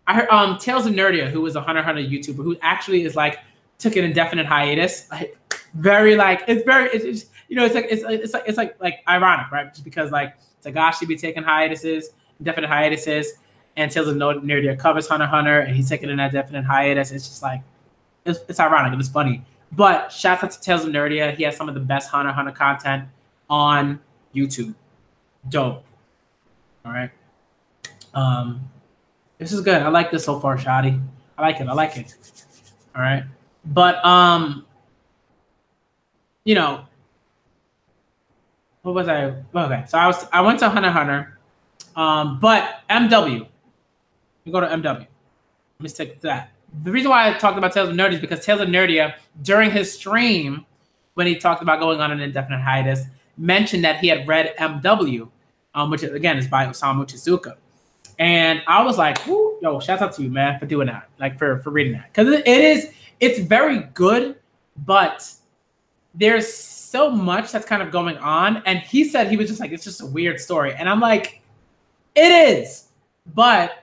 I heard Tales of Nerdia, who was a Hunter x Hunter YouTuber, who actually is like took an indefinite hiatus. Like, very like it's it's like ironic, right? Just because like Tagashi be taking hiatuses, indefinite hiatuses, and Tales of Nerdia covers Hunter x Hunter, and he's taking an indefinite hiatus. It's just like it's ironic and it's funny. But shout out to Tales of Nerdia. He has some of the best Hunter x Hunter content on YouTube. Dope. All right. This is good. I like this so far, Shadi. I like it. All right. But what was I? Okay, so I went to Hunter x Hunter. But MW. We go to MW. Let me stick to that. The reason why I talked about Tales of Nerdia is because Tales of Nerdia, during his stream, when he talked about going on an indefinite hiatus, mentioned that he had read MW, which again is by Osamu Tezuka. And I was like, "Ooh, yo, shout out to you, man, for doing that, like for reading that, because it's very good, but there's so much that's kind of going on." And he said he was just like, it's just a weird story, and I'm like, it is, but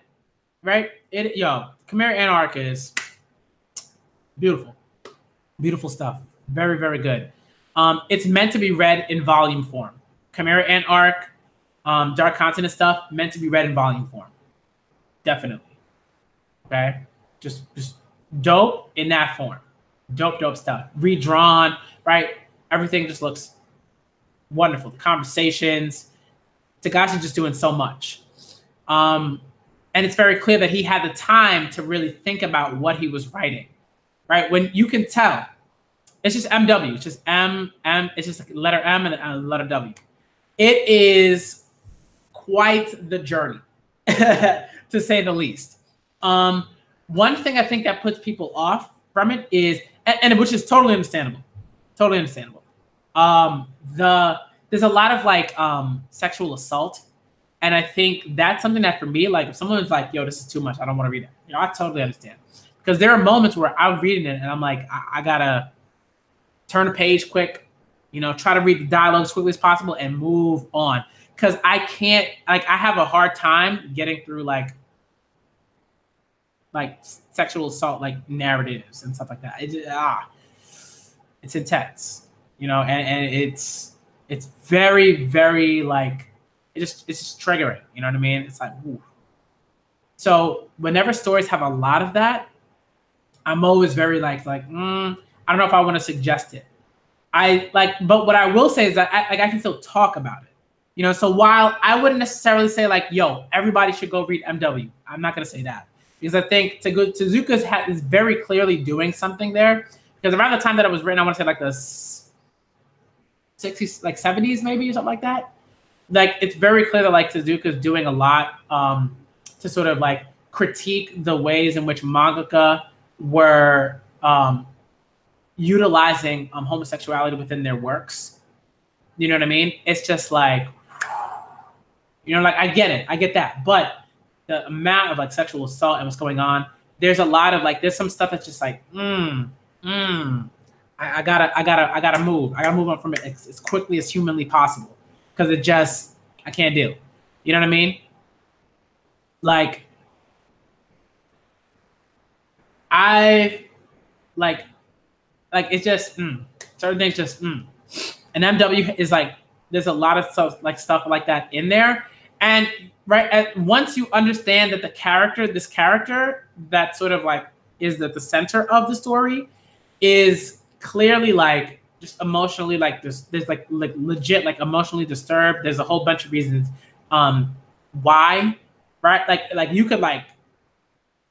right, Chimera Anarch is beautiful, beautiful stuff, very very good. It's meant to be read in volume form. Chimera Anarch. Dark Continent stuff meant to be read in volume form. Definitely. Okay. Just dope in that form. Dope stuff. Redrawn, right? Everything just looks wonderful. The conversations. Tagashi just doing so much. And it's very clear that he had the time to really think about what he was writing. Right? When you can tell, it's just MW. It's just it's just a letter M and a letter W. It is quite the journey, to say the least. One thing I think that puts people off from it is, and which is totally understandable. There's a lot of like sexual assault, and I think that's something that for me, like if someone's like, "Yo, this is too much. I don't want to read it." I totally understand, because there are moments where I'm reading it and I'm like, I gotta turn a page quick, try to read the dialogue as quickly as possible and move on. Because I can't, like, I have a hard time getting through like sexual assault, like narratives and stuff like that. It's intense, and it's very, very like, it's just triggering. You know what I mean? It's like, ooh. So whenever stories have a lot of that, I'm always very like, I don't know if I want to suggest it. But what I will say is that I can still talk about it. So while I wouldn't necessarily say like, yo, everybody should go read MW, I'm not going to say that, because I think Tezuka is very clearly doing something there, because around the time that it was written, I want to say like the 60s, like 70s maybe, or something like that. Like, it's very clear that like Tezuka is doing a lot to sort of like critique the ways in which mangaka were utilizing homosexuality within their works. You know what I mean? It's just like, like I get that, but the amount of like sexual assault and what's going on, there's a lot of like, there's some stuff that's just like, I gotta move on from it as quickly as humanly possible, because I can't deal. You know what I mean? Like, it's just certain things just and MW is like, there's a lot of stuff like that in there. And once you understand that this character that sort of like is the center of the story is clearly like just emotionally like there's like legit like emotionally disturbed. There's a whole bunch of reasons why, right? Like you could like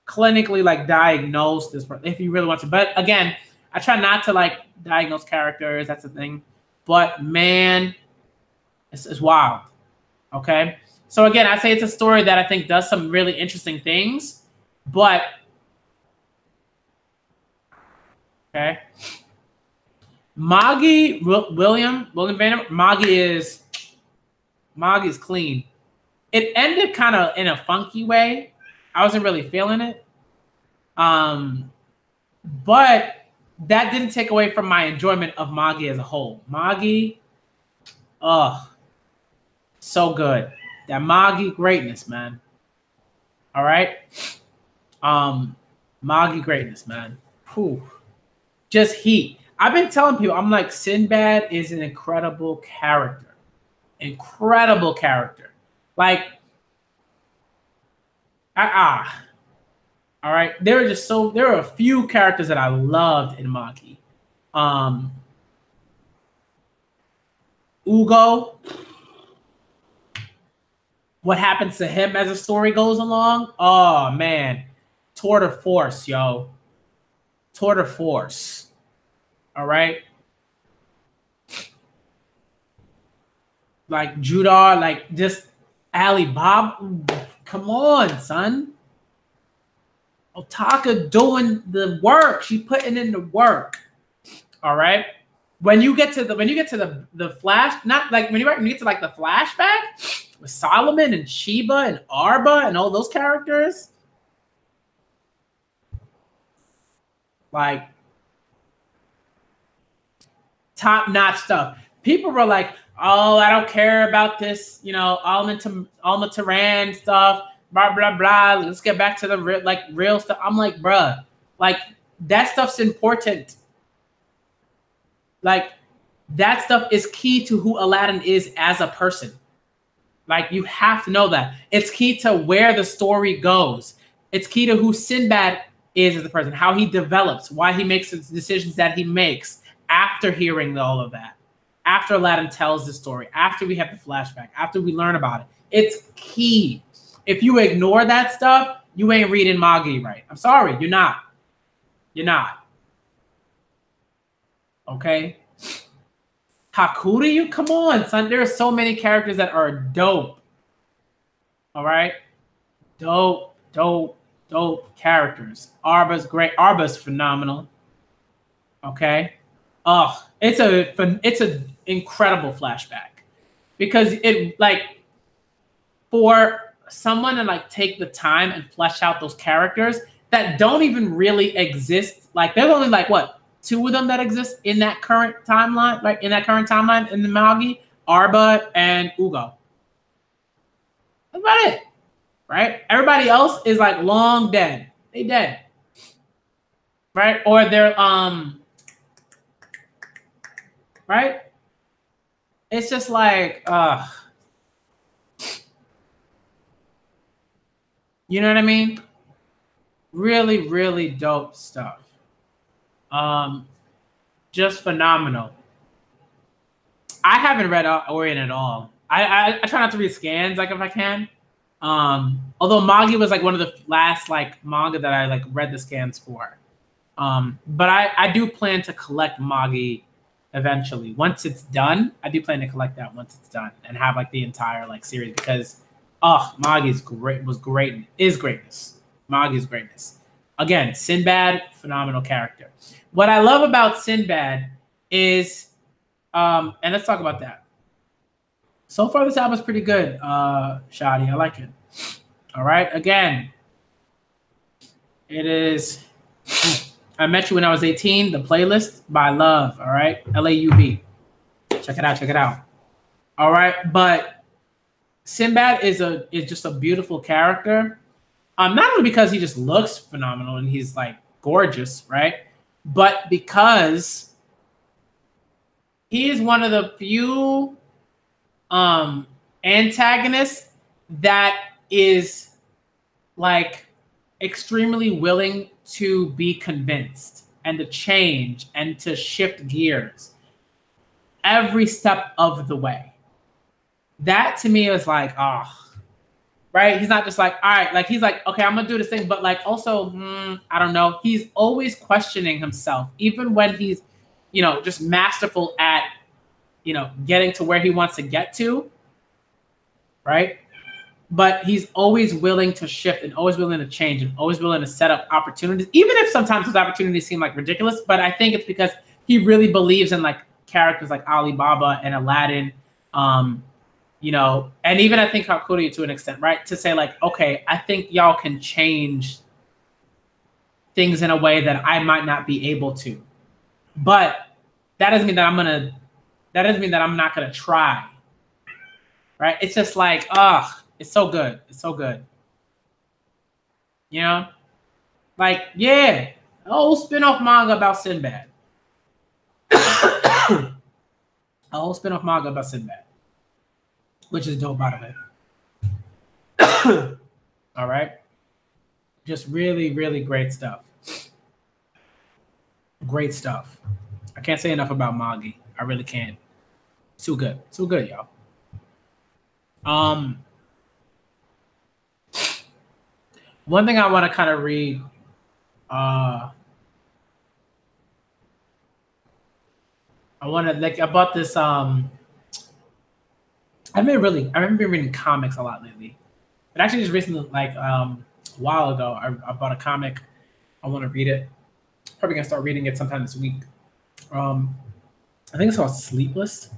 clinically like diagnose this if you really want to. But again, I try not to like diagnose characters. That's the thing. But man, it's wild. Okay. So again, I say it's a story that I think does some really interesting things, but okay. William Vandermeer, Moggy is clean. it ended kind of in a funky way. I wasn't really feeling it. But that didn't take away from my enjoyment of Magi as a whole. Magi, so good. That Magi greatness, man. All right. Magi greatness, man. Whew. Just heat. I've been telling people, I'm like, Sinbad is an incredible character. Incredible character. Like, all right. There are a few characters that I loved in Magi. Ugo. What happens to him as the story goes along? Oh man. Tour de force, yo. Tour de force. All right. Like Judar, like just Alibaba. Come on, son. Otaka doing the work. She's putting in the work. All right. When you get to the flash, not like when you get to like the flashback with Solomon and Sheba and Arba and all those characters, like top-notch stuff. People were like, "Oh, I don't care about this, Alma Turan stuff, blah blah blah. Let's get back to the real stuff." I'm like, bruh, like that stuff's important. Like that stuff is key to who Aladdin is as a person. Like you have to know that. It's key to where the story goes. It's key to who Sinbad is as a person, how he develops, why he makes the decisions that he makes after hearing all of that. After Aladdin tells the story, after we have the flashback, after we learn about it. It's key. If you ignore that stuff, you ain't reading Magi right. I'm sorry, you're not. You're not. Okay? Hakuryu, come on, son. There are so many characters that are dope. All right? Dope characters. Arba's great. Arba's phenomenal. Okay? Oh, it's an incredible flashback. Because it, like, for someone to, like, take the time and flesh out those characters that don't even really exist. Like, there's only, like, what? 2 of them that exist in that current timeline, like in the Magi, Arba and Ugo. That's about it, right? Everybody else is like long dead. They dead, right? Or they're right? It's just like you know what I mean? Really, really dope stuff. Just phenomenal. I haven't read Orient at all. I try not to read scans like if I can. Although Magi was like one of the last like manga that I like read the scans for. But I do plan to collect Magi eventually. Once it's done, I do plan to collect that once it's done and have like the entire like series because Magi's is greatness. Magi's greatness. Again, Sinbad, phenomenal character. What I love about Sinbad is, and let's talk about that. So far, this album's pretty good, Shadi. I like it. All right. Again, it is I Met You When I Was 18, the playlist by Love. All right. LAUV. Check it out. Check it out. All right. But Sinbad is just a beautiful character. Not only because he just looks phenomenal and he's like gorgeous, right? But because he is one of the few antagonists that is like extremely willing to be convinced and to change and to shift gears every step of the way. That to me is like, right? He's not just like, all right, like he's like, okay, I'm gonna do this thing, but like also, I don't know. He's always questioning himself, even when he's, just masterful at, getting to where he wants to get to, right? But he's always willing to shift and always willing to change and always willing to set up opportunities, even if sometimes those opportunities seem like ridiculous. But I think it's because he really believes in like characters like Alibaba and Aladdin, you know, and even I think Hakuria to an extent, right? To say like, okay, I think y'all can change things in a way that I might not be able to. But that doesn't mean that I'm not gonna try. Right? It's just like, it's so good. It's so good. You know? Like, yeah. A whole spin-off manga about Sinbad. A whole spin-off manga about Sinbad. Which is dope, by the way. All right. Just really, really great stuff. Great stuff. I can't say enough about Magi. I really can't. Too good. Too good, y'all. One thing I want to kind of read. I want to like about this. I've been reading comics a lot lately. But actually, just recently, like a while ago, I bought a comic. I want to read it. Probably gonna start reading it sometime this week. I think it's called Sleepless.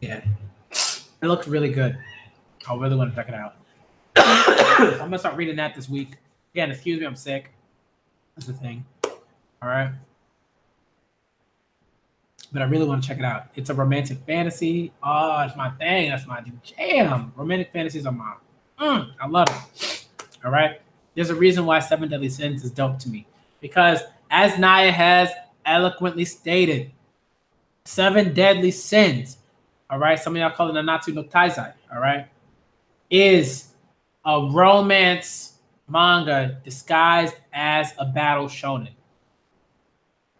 Yeah, it looks really good. I really want to check it out. So I'm gonna start reading that this week. Again, excuse me, I'm sick. That's the thing. All right. But I really want to check it out. It's a romantic fantasy. Oh, it's my thing. That's my jam. Romantic fantasies are my. I love it. All right. There's a reason why Seven Deadly Sins is dope to me. Because as Naya has eloquently stated, Seven Deadly Sins, all right, some of y'all call it Nanatsu no Taizai, all right, is a romance manga disguised as a battle shonen.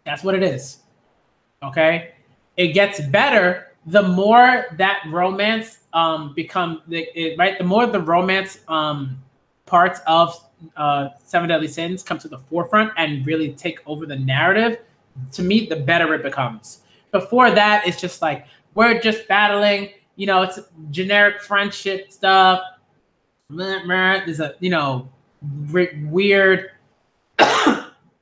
That's what it is. Okay? It gets better the more that romance right? The more the romance parts of Seven Deadly Sins come to the forefront and really take over the narrative, to me, the better it becomes. Before that, it's just like, we're just battling, you know, it's generic friendship stuff. There's a, you know, weird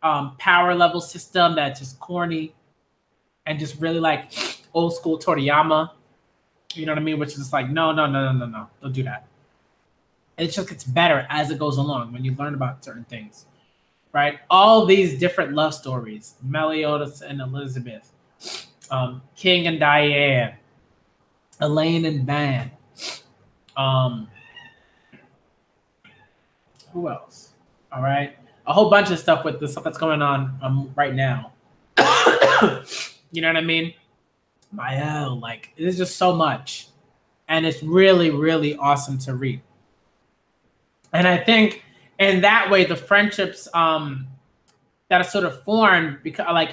power level system that's just corny and just really like old school Toriyama. You know what I mean? Which is just like, no, don't do that. It just gets better as it goes along when you learn about certain things, right? All these different love stories, Meliodas and Elizabeth, King and Diane, Elaine and Ban. Who else? All right. A whole bunch of stuff with the stuff that's going on right now. You know what I mean? Mael, like, there's just so much. And it's really, really awesome to read. And I think in that way, the friendships that are sort of formed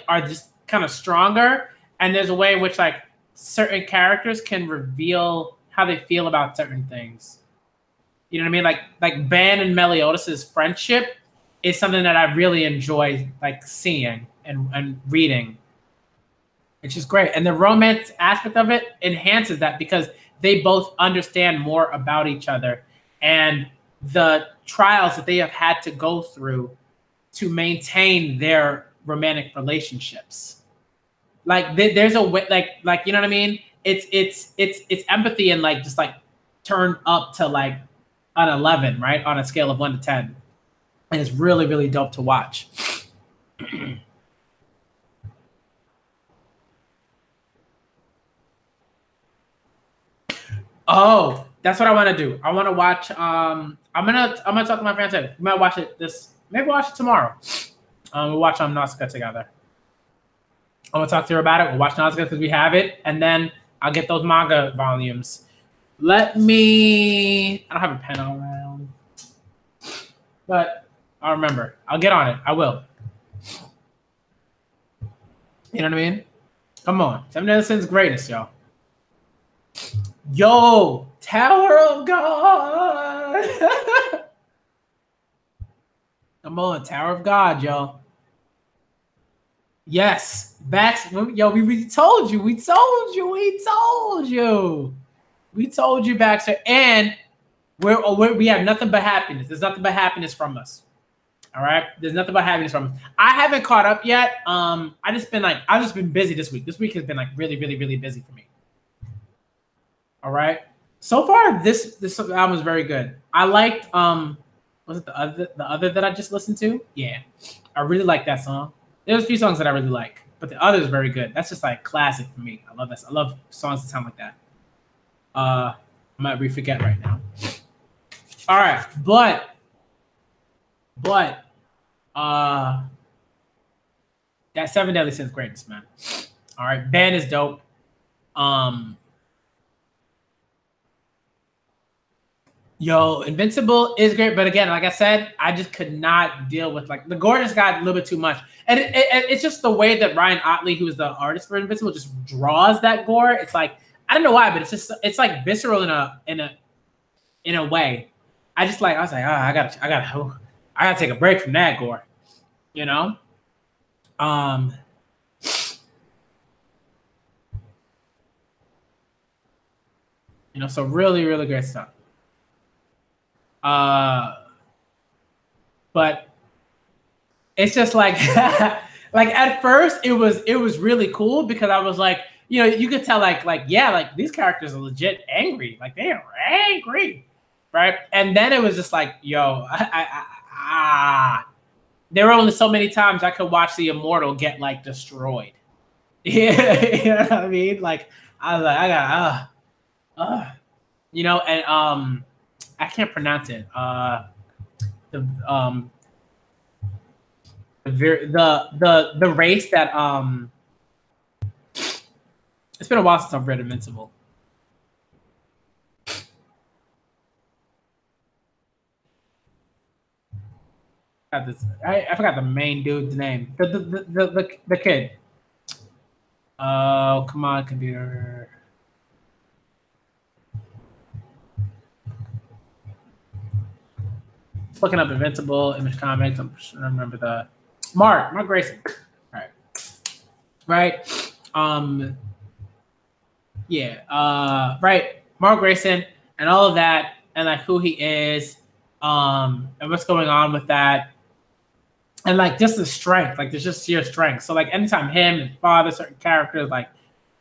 are just kind of stronger. And there's a way in which like certain characters can reveal how they feel about certain things. You know what I mean? Like Ban and Meliodas' friendship is something that I really enjoy like seeing and reading. It's just great. And the romance aspect of it enhances that because they both understand more about each other and the trials that they have had to go through to maintain their romantic relationships. Like there's a way, like you know what I mean? It's empathy and like just like turned up to like an 11, right? On a scale of 1 to 10. And it's really, really dope to watch. Oh, that's what I want to do. I want to watch. I'm gonna talk to my friends. We might watch it maybe watch it tomorrow. We'll watch Nausicaa together. I'm gonna talk to her about it. We'll watch Nausicaa because we have it, and then I'll get those manga volumes. I don't have a pen around, but I'll remember. I'll get on it. I will. You know what I mean? Come on, Seven Deadly Sins greatest, y'all. Yo, Tower of God. Come on, Tower of God, y'all. Yes, Baxter. Yo, we told you. We told you, Baxter. And we have nothing but happiness. There's nothing but happiness from us. All right. There's nothing but happiness from him. I haven't caught up yet. I've just been busy this week. This week has been like really, really, really busy for me. All right. So far, this album is very good. I liked was it the other that I just listened to? Yeah. I really like that song. There's a few songs that I really like, but the other is very good. That's just like classic for me. I love that. I love songs that sound like that. I might forget right now. All right, but that Seven Deadly Sins greatness, man. All right, band is dope. Yo, Invincible is great, but again, like I said, I just could not deal with like the gore just got a little bit too much, and it's just the way that Ryan Otley, who's the artist for Invincible, just draws that gore. It's like I don't know why, but it's like visceral in a way. I was like, I gotta take a break from that gore, you know. So really, really great stuff. But it's just like like at first it was really cool because I was like, you could tell like these characters are legit angry, like they are angry, right? And then it was just like, yo, there were only so many times I could watch the Immortal get like destroyed. Yeah, you know what I mean? Like I was like, I got and I can't pronounce it. The race that it's been a while since I've read Invincible. I forgot the main dude's name. The kid. Oh, come on, computer. Looking up Invincible, Image Comics. I remember the Mark Grayson. All right. Right. Mark Grayson and all of that, and like who he is, and what's going on with that, and like just the strength, like there's just sheer strength. So like anytime him and father, certain characters like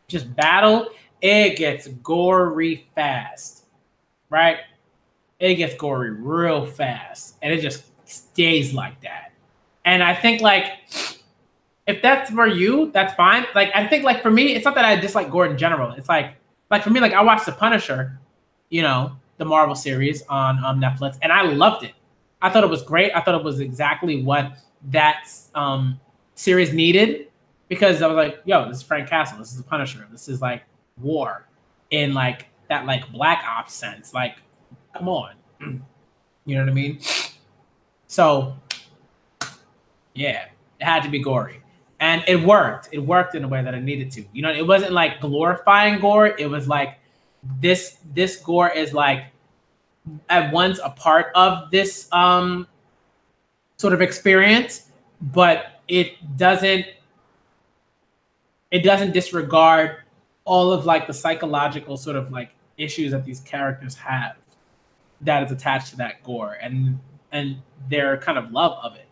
just battle, it gets gory fast, right? It gets gory real fast, and it just stays like that. And I think like if that's for you, that's fine. Like I think like for me, it's not that I dislike gore in general. It's like for me, like I watched The Punisher, the Marvel series on Netflix, and I loved it. I thought it was great. I thought it was exactly what that series needed because I was like, yo, this is Frank Castle. This is The Punisher. This is like war in like that like Black Ops sense. Like, come on. You know what I mean? So, yeah, it had to be gory. And it worked. It worked in a way that I needed to. It wasn't like glorifying gore. It was like this gore is like at once a part of this sort of experience, but it doesn't disregard all of like the psychological sort of like issues that these characters have that is attached to that gore and their kind of love of it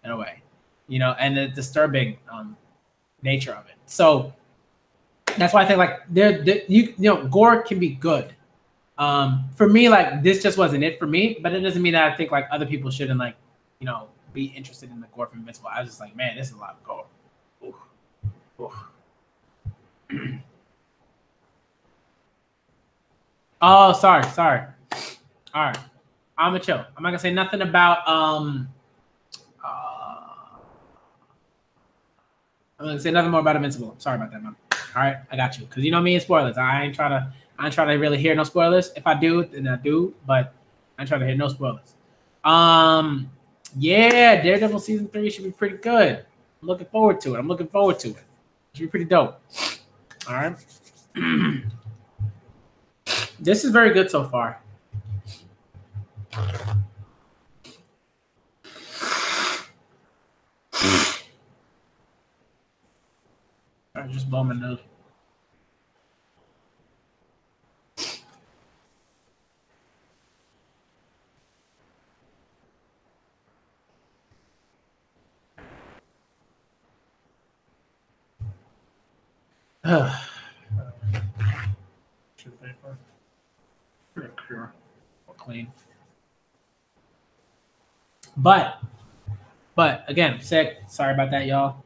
in a way, and the disturbing nature of it. So that's why I think like gore can be good. For me, like this just wasn't it for me, but it doesn't mean that I think like other people shouldn't like, be interested in the gore from Invincible. I was just like, man, this is a lot of gore. Ooh. Ooh. Oh, sorry. All right, I'm gonna chill. I'm not gonna say nothing about I'm gonna say nothing more about Invincible. Sorry about that, man. All right, I got you. Cause me and spoilers. I ain't trying to really hear no spoilers. If I do, then I do, but I ain't trying to hear no spoilers. Yeah, Daredevil season 3 should be pretty good. I'm looking forward to it. It should be pretty dope. All right. This is very good so far. I just blow my nose. Pure or clean. But again, sick. Sorry about that, y'all.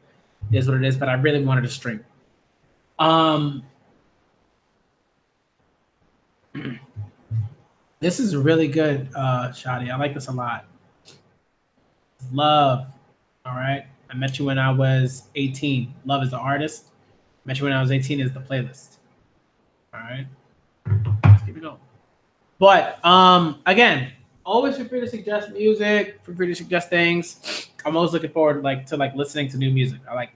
It is what it is. But I really wanted to stream. This is really good, Shadi. I like this a lot. Love. All right. I met you when I was 18. Love is the artist. Met you when I was 18 is the playlist. All right. Let's keep it going. But again, always feel free to suggest music, feel free to suggest things. I'm always looking forward to listening to new music. I like,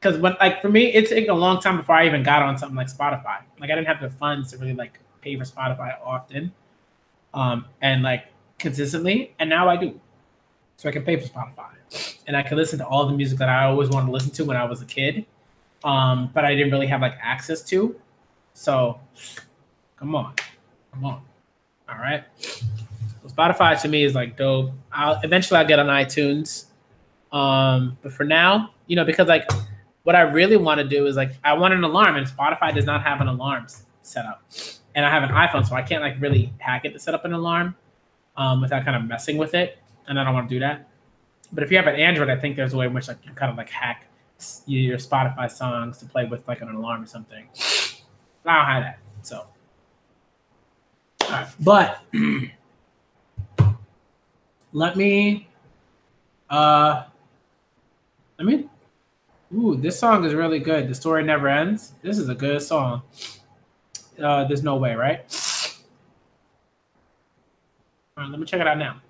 because for me, it's taken a long time before I even got on something like Spotify. Like I didn't have the funds to really pay for Spotify often, and consistently, and now I do. So I can pay for Spotify, and I can listen to all the music that I always wanted to listen to when I was a kid, but I didn't really have access to. So, come on. All right. So Spotify to me is dope. I'll get on iTunes, but for now, because what I really want to do is I want an alarm, and Spotify does not have an alarm set up, and I have an iPhone, so I can't really hack it to set up an alarm without kind of messing with it, and I don't want to do that. But if you have an Android, I think there's a way in which you kind of hack your Spotify songs to play with an alarm or something. I don't have that, so. All right. But let me. Ooh, this song is really good. The Story Never Ends. This is a good song. There's no way, right? All right, let me check it out now.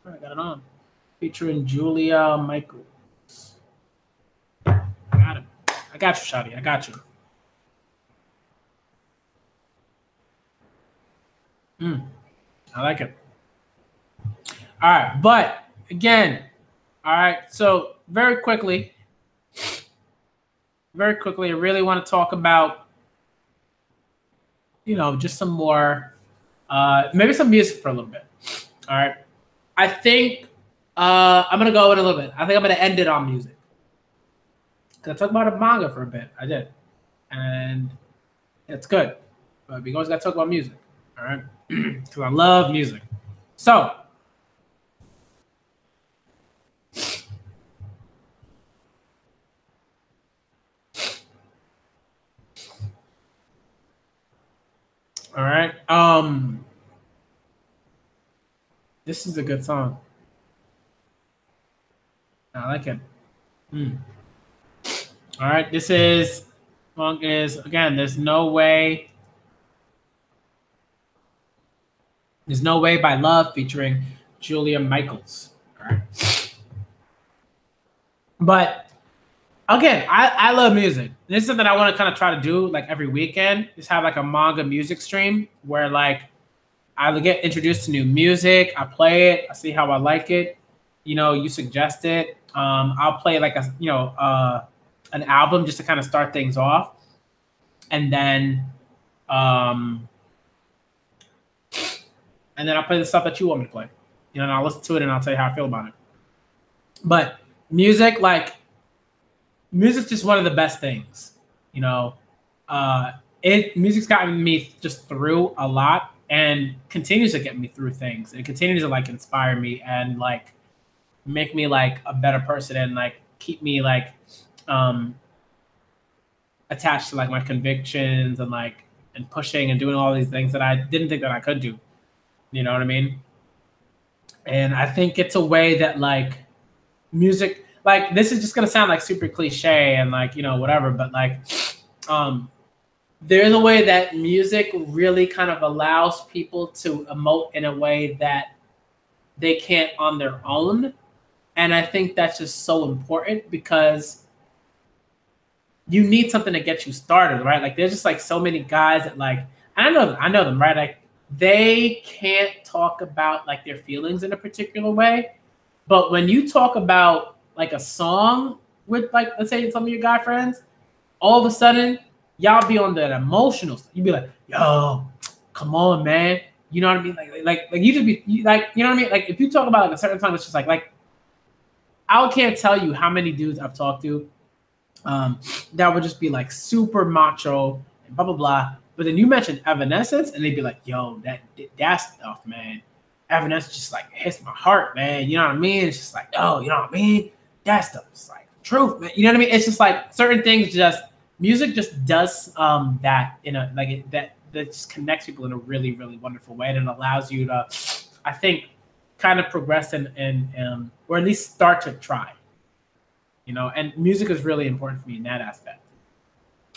All right, I got it on. Featuring Julia Michaels. I got it. I got you, Shadi. I got you. I like it. All right, but again, all right. So very quickly, I really want to talk about, just some more, maybe some music for a little bit. All right. I think I'm gonna go in a little bit. I think I'm gonna end it on music. Cause I talked about a manga for a bit. I did, and it's good. But we always gotta talk about music. All right, because I love music. So. All right. This is a good song. I like it. All right. This song is again. There's no way. There's no way by Love featuring Julia Michaels. All right. But again, I love music. This is something I want to kind of try to do every weekend. Just have a manga music stream where I get introduced to new music. I play it. I see how I like it. You suggest it. I'll play an album just to kind of start things off, and then I'll play the stuff that you want me to play. And I'll listen to it and I'll tell you how I feel about it. But music, music's just one of the best things. Music's gotten me just through a lot and continues to get me through things. It continues to inspire me and make me a better person and keep me attached to my convictions and pushing and doing all these things that I didn't think that I could do. You know what I mean? And I think it's a way that music, this is just gonna sound super cliche and whatever, but there's a way that music really kind of allows people to emote in a way that they can't on their own. And I think that's just so important because you need something to get you started, right? There's just so many guys that and I know them, right? They can't talk about their feelings in a particular way. But when you talk about a song with let's say some of your guy friends, all of a sudden y'all be on that emotional stuff. You be like, yo, come on, man. You know what I mean? You just be you know what I mean? If you talk about a certain song, it's just I can't tell you how many dudes I've talked to that would just be like super macho and blah blah blah. But then you mentioned Evanescence, and they'd be like, "Yo, that stuff, man. Evanescence just like hits my heart, man. You know what I mean? It's just like, oh, you know what I mean? That stuff is like truth, man. You know what I mean? It's just like certain things. Just music just does that in a like that just connects people in a really really wonderful way, and it allows you to, I think, kind of progress and or at least start to try. You know, and music is really important for me in that aspect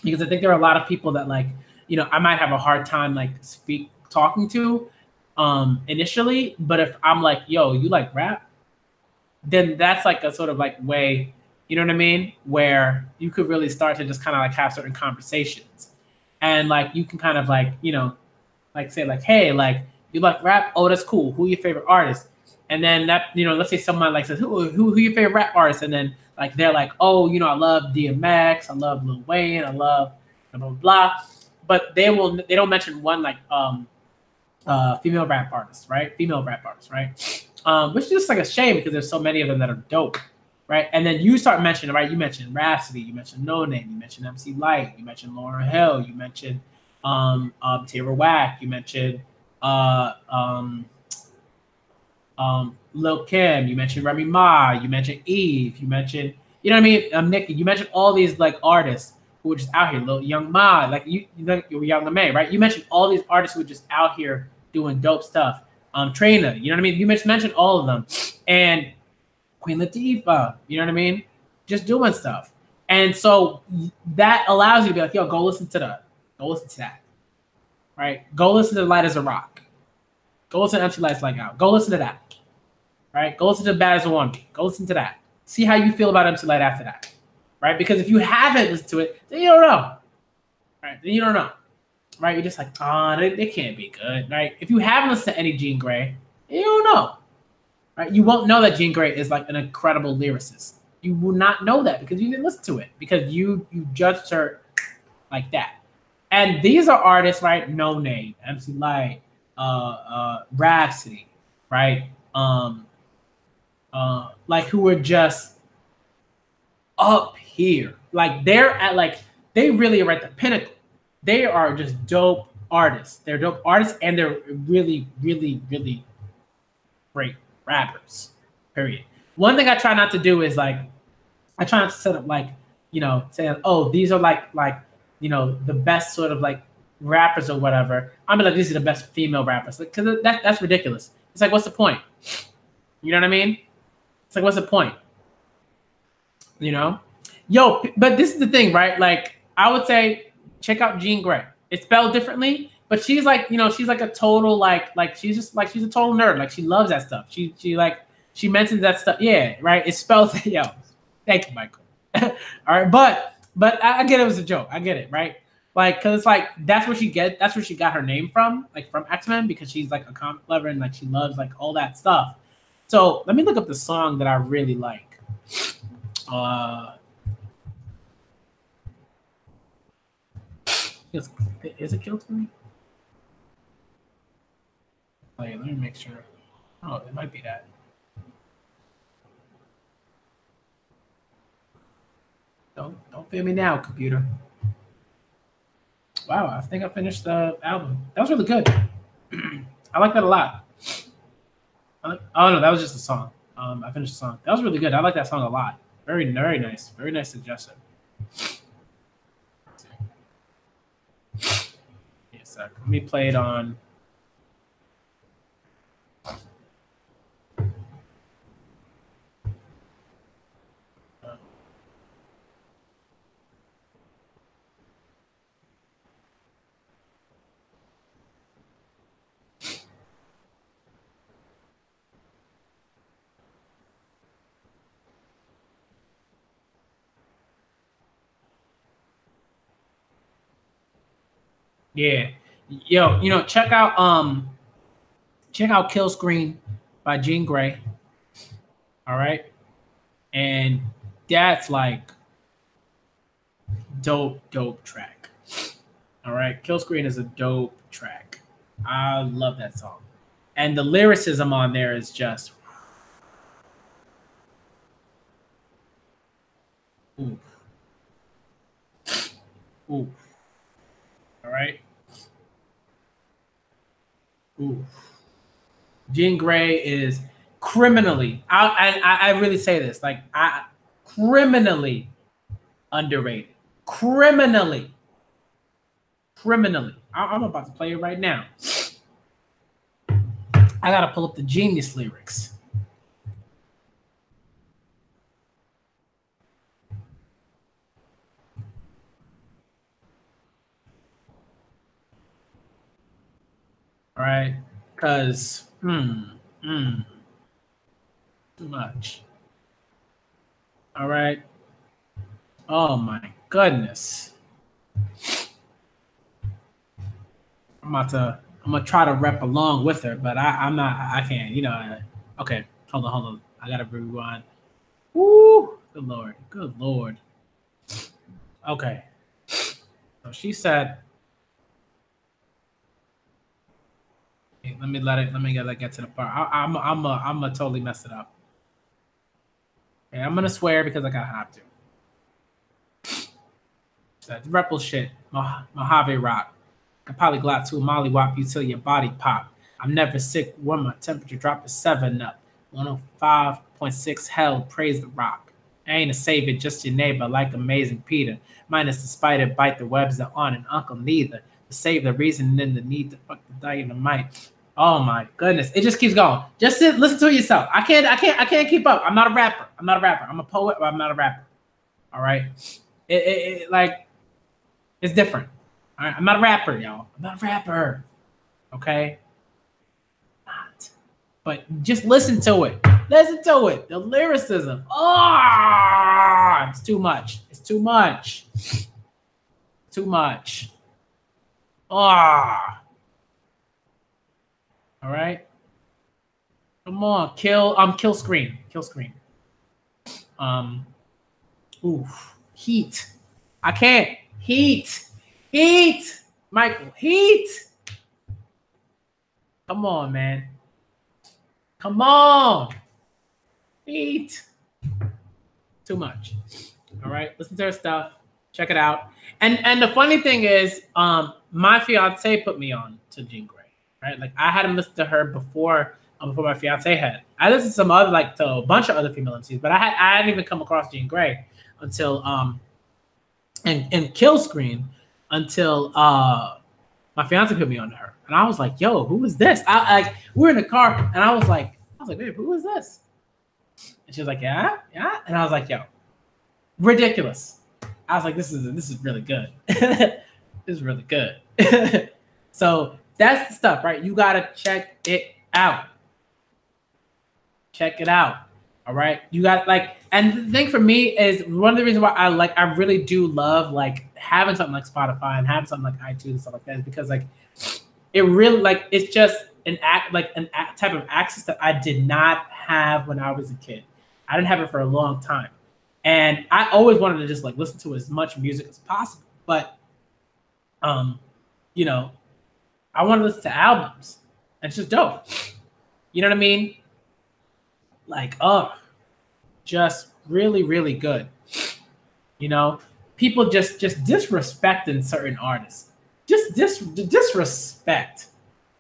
because I think there are a lot of people that like, you know, I might have a hard time like talking to initially, but if I'm like, yo, you like rap, then that's like a sort of like way, you know what I mean, where you could really start to just kind of like have certain conversations, and like you can kind of like, you know, like say like, hey, like you like rap? Oh, that's cool. Who your favorite artist? And then that, you know, let's say someone like says, who your favorite rap artist? And then like they're like, oh, you know, I love DMX, I love Lil Wayne, I love blah blah blah. But they don't mention one like female rap artist, right? Female rap artist, right? Which is just like a shame because there's so many of them that are dope, right? And then you start mentioning, right? You mentioned Rhapsody, you mentioned No Name, you mentioned MC Light, you mentioned Lauryn Hill, you mentioned Taylor Wack, you mentioned uh, um, Lil Kim, you mentioned Remy Ma, you mentioned Eve, you mentioned, you know what I mean, Nicki, you mentioned all these like artists who are just out here, Lil Young Ma, like you know, Young M.A, right? You mentioned all these artists who are just out here doing dope stuff. Trina, you know what I mean? You mentioned all of them, and Queen Latifah, you know what I mean? Just doing stuff, and so that allows you to be like, yo, go listen to that, right? Go listen to Light as a Rock. Go listen to MC Lights Like Out. Go listen to that. Right? Go listen to Bad as a Woman. Go listen to that. See how you feel about MC Light after that. Right? Because if you haven't listened to it, then you don't know. Right? Then you don't know. Right? You're just like, oh, they can't be good. Right? If you haven't listened to any Jean Grey, you don't know. Right? You won't know that Jean Grey is like an incredible lyricist. You will not know that because you didn't listen to it. Because you judged her like that. And these are artists, right? No Name, MC Light, Rhapsody, right? Like who are just up here. Like they're at like they really are at the pinnacle. They are just dope artists. They're dope artists and they're really, really, really great rappers. Period. One thing I try not to do is like I try not to set up like, you know, saying, oh, these are like you know, the best sort of like rappers or whatever. I'm like, these are the best female rappers. Because like, that's ridiculous. It's like, what's the point? You know what I mean? It's like, what's the point? You know? Yo, but this is the thing, right? Like, I would say, check out Jean Grey. It's spelled differently, but she's like, you know, she's like a total, like she's just like, she's a total nerd. Like, she loves that stuff. She mentions that stuff. Yeah, right? It's spelled, yo, thank you, Michael. All right, but I get it was a joke. I get it, right? Like, cause it's like that's where she got her name from, like from X-Men, because she's like a comic lover and like she loves like all that stuff. So let me look up the song that I really like. Is it Kill to Me? Oh yeah, let me make sure. Oh, it might be that. Don't fail me now, computer. Wow, I think I finished the album. That was really good. I like that a lot. Oh no, that was just a song. I finished the song. That was really good. I like that song a lot. Very, very nice. Very nice suggestion. Yes, let me play it on. Yeah. Yo, you know, check out Kill Screen by Jean Grey. All right. And that's like dope track. All right. Kill Screen is a dope track. I love that song. And the lyricism on there is just Ooh. Ooh. All right. Ooh. Jean Grey is criminally. I really say this like criminally underrated. Criminally. Criminally. I'm about to play it right now. I gotta pull up the Genius lyrics. All right, because too much. All right. Oh my goodness. I'm gonna try to rep along with her, but I'm not. I can't. Okay, hold on. I gotta rewind. Woo! Good lord. Good lord. Okay. So she said, Let me get to the part. I'm gonna totally mess it up. Okay, I'm gonna swear because I gotta have to. That rebel shit, Mojave Rock. A polyglot to Molly wop you till your body pop. I'm never sick when my temperature drop is 7 up. 105.6 hell, praise the rock. I ain't a savior, just your neighbor, like Amazing Peter. Minus the spider bite the webs that on and uncle neither. To save the reason and the need to fuck the dynamite. Oh my goodness. It just keeps going. Just listen to it yourself. I can't keep up. I'm not a rapper. I'm a poet, but I'm not a rapper. All right. Like it's different. All right, I'm not a rapper, y'all. I'm not a rapper. Okay? Not. But just listen to it. Listen to it. The lyricism. Oh, it's too much. It's too much. Too much. Ah. All right. Come on, kill screen. Kill screen. Oof. Heat. I can't. Heat. Heat. Michael. Heat. Come on, man. Come on. Heat. Too much. All right. Listen to her stuff. Check it out. And the funny thing is, my fiance put me on to Jean Grey. Right. Like I hadn't listened to her before my fiance had. I listened to some other to a bunch of other female MCs, but I hadn't even come across Jean Grey until and Kill Screen until my fiance put me on to her. And I was like, yo, who is this? We're in the car and I was like, babe, who is this? And she was like, yeah. And I was like, yo, ridiculous. I was like, this is really good. This is really good. So that's the stuff, right? You gotta check it out. Check it out. All right. You got and the thing for me is one of the reasons why I really do love having something like Spotify and having something like iTunes and stuff like that is because it really it's just an type of access that I did not have when I was a kid. I didn't have it for a long time. And I always wanted to just listen to as much music as possible. But I want to listen to albums. And it's just dope. You know what I mean? Just really, really good. People just disrespecting certain artists. Just disrespect.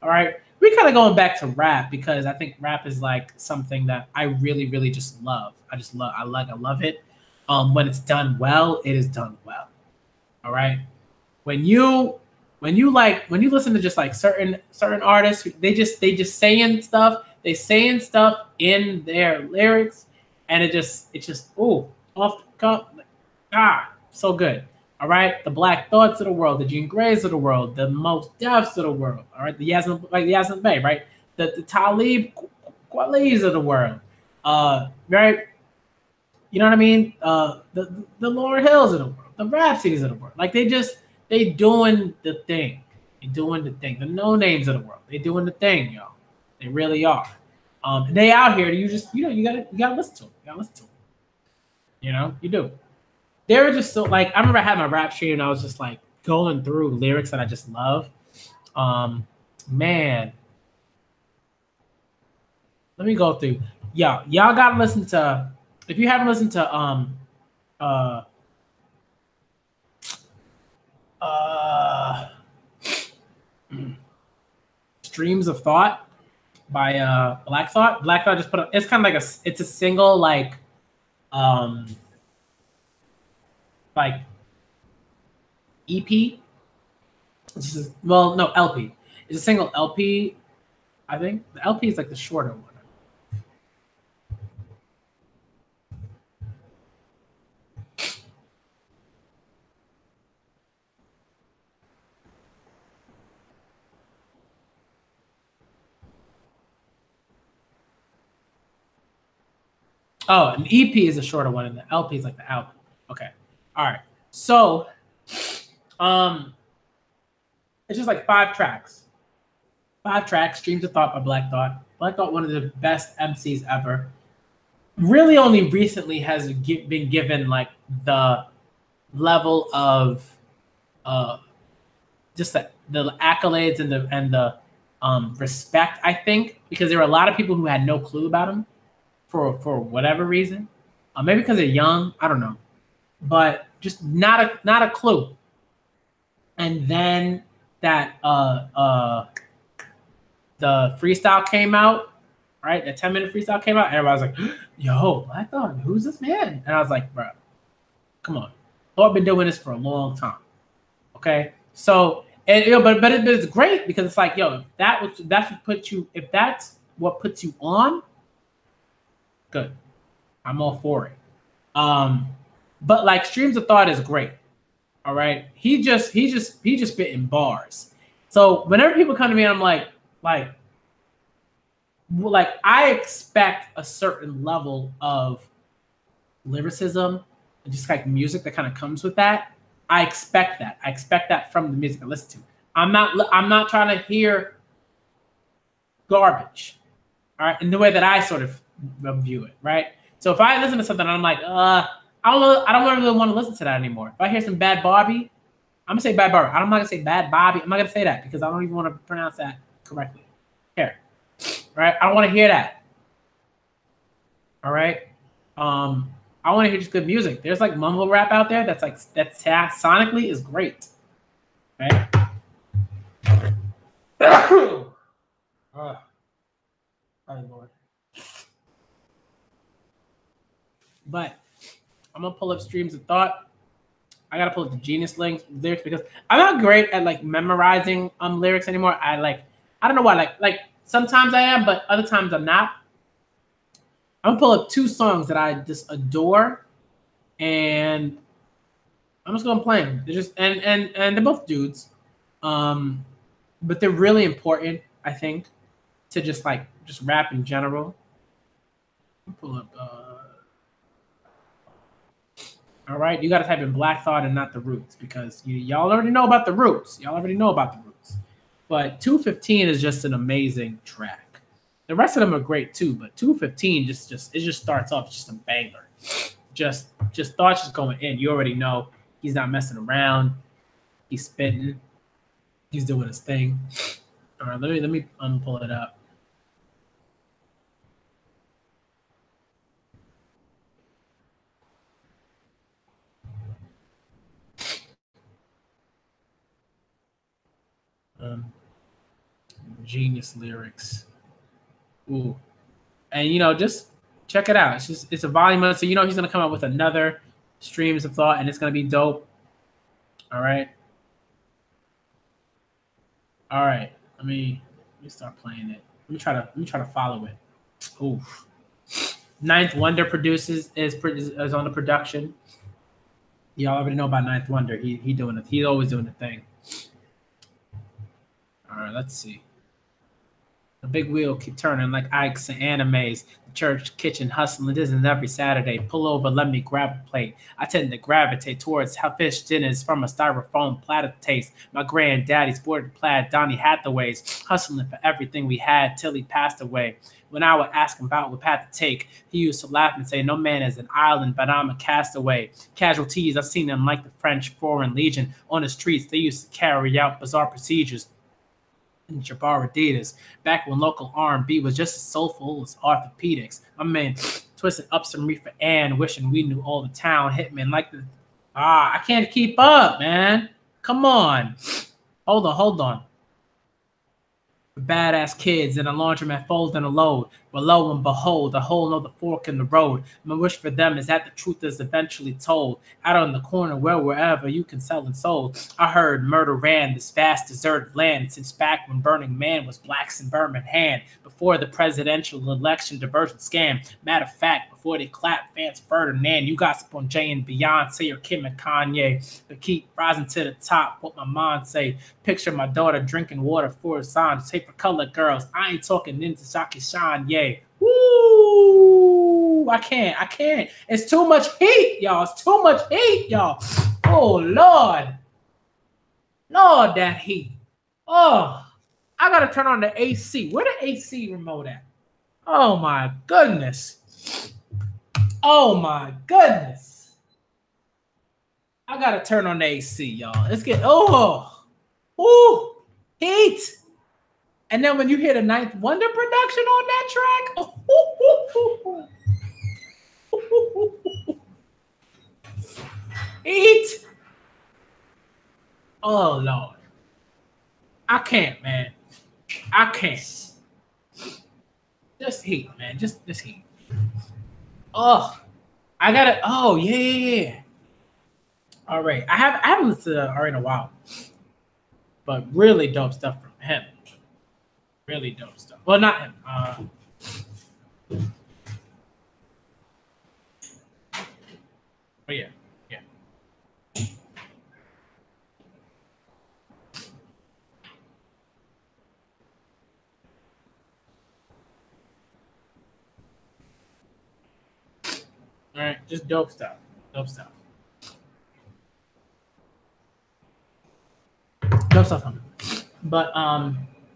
All right. We're kind of going back to rap because I think rap is something that I really, really just love. I love it. When it's done well, it is done well. All right. When you listen to just certain artists, they just saying stuff. They saying stuff in their lyrics, and it's just off the cuff. So good. All right, the Black Thoughts of the world, the Jean Greys of the world, the Most Defs of the world. All right, the Yasmin Bey, right? The Talib Kweli's of the world. Right. You know what I mean? The Lauryn Hills of the world, the Rhapsodies of the world. They doing the thing. They doing the thing. The no names of the world. They doing the thing, y'all. They really are. They out here. You gotta listen to them. You gotta listen to them. You do. They were just so I remember I had my rap stream and I was just going through lyrics that I just love. Man. Let me go through. Y'all gotta listen to. If you haven't listened to uh, uh, Streams of Thought by Black Thought. Black Thought just put up. It's kind of like it's a single um like EP. Well, no, LP. It's a single LP. I think the LP is like the shorter one. Oh, an EP is a shorter one, and the LP is like the album. Okay. All right. So, um, it's just like 5 tracks. 5 tracks. Streams of Thought by Black Thought. Black Thought, one of the best MCs ever. Really, only recently has been given like the level of just the accolades and the respect. I think because there were a lot of people who had no clue about him for whatever reason, maybe because they're young. I don't know, but just not a clue. And then that the freestyle came out, right? The 10-minute freestyle came out. Everybody was like, "Yo, Black Thought, who's this man?" And I was like, "Bro, come on, Thought been doing this for a long time." Okay, so and but it's great because it's like, yo, if that's what puts you on, good. I'm all for it. But like Streams of Thought is great. All right. He just spitting bars. So whenever people come to me and I'm like I expect a certain level of lyricism and just like music that kind of comes with that. I expect that. I expect that from the music I listen to. I'm not trying to hear garbage. All right. In the way that I sort of view it, right? So if I listen to something and I'm like, I don't really want to listen to that anymore. If I hear some Bad Barbie, I'm gonna say Bad Barbie. I'm not gonna say Bad Bobby. I'm not gonna say that because I don't even want to pronounce that correctly. Here, right? I don't want to hear that. All right. I want to hear just good music. There's like mumble rap out there that's sonically is great. Right? Oh, Lord. But I'm gonna pull up Streams of Thought. I gotta pull up the Genius lyrics because I'm not great at like memorizing lyrics anymore. I don't know why. Like sometimes I am, but other times I'm not. I'm gonna pull up 2 songs that I just adore, and I'm just gonna play them. They're just and they're both dudes, but they're really important. I think to just rap in general. Pull up. All right, you got to type in Black Thought and not the Roots because y'all already know about the Roots. Y'all already know about the Roots. But 215 is just an amazing track. The rest of them are great too, but 215 just starts off just a banger. Just thoughts just going in. You already know he's not messing around. He's spitting. He's doing his thing. All right, let me pull it up. Genius lyrics. Ooh. And just check it out. It's a volume, so he's gonna come up with another Streams of Thought, and it's gonna be dope. All right. All right. Let me start playing it. Let me try to follow it. Oof. Ninth Wonder is on the production. Y'all already know about Ninth Wonder. He doing it. He's always doing the thing. All right, let's see. The big wheel keep turning like Ike's and animes. The church kitchen hustling isn't every Saturday. Pull over, let me grab a plate. I tend to gravitate towards how fish dinners from a styrofoam platter taste. My granddaddy sported plaid Donny Hathaway's, hustling for everything we had till he passed away. When I would ask him about what path to take, he used to laugh and say, "No man is an island, but I'm a castaway." Casualties, I've seen them like the French Foreign Legion. On the streets, they used to carry out bizarre procedures. Jabbar Adidas, back when local R&B was just as soulful as orthopedics. My man twisting up some reefer and wishing we knew all the town hitmen like the. I can't keep up, man. Come on. Hold on. Badass kids in a laundromat folding a load. But lo and behold, a whole nother fork in the road. My wish for them is that the truth is eventually told. Out on the corner wherever you can sell and sold. I heard murder ran this vast deserted land since back when Burning Man was blacks in Birmingham. Before the presidential election diversion scam. Matter of fact, before they clap Vance Ferdinand, you gossip on Jay and Beyonce or Kim and Kanye. But keep rising to the top, what my mom say. Picture my daughter drinking water for a sign. Say for color girls, I ain't talking Ninja Saki Shine, yay. Woo! I can't. It's too much heat, y'all. It's too much heat, y'all. Oh, Lord. Lord, that heat. Oh, I got to turn on the AC. Where the AC remote at? Oh, my goodness. Oh, my goodness. I got to turn on the AC, y'all. Let's get, ooh, heat. And then when you hear the Ninth Wonder production on that track, heat. Oh, Lord. I can't, man. I can't. Just heat, man. Just heat. Oh, I gotta. Oh, yeah. All right. I haven't listened to R in a while, but really dope stuff from him. Really dope stuff. Well, not him. But yeah. All right, just dope stuff. Dope stuff from him. But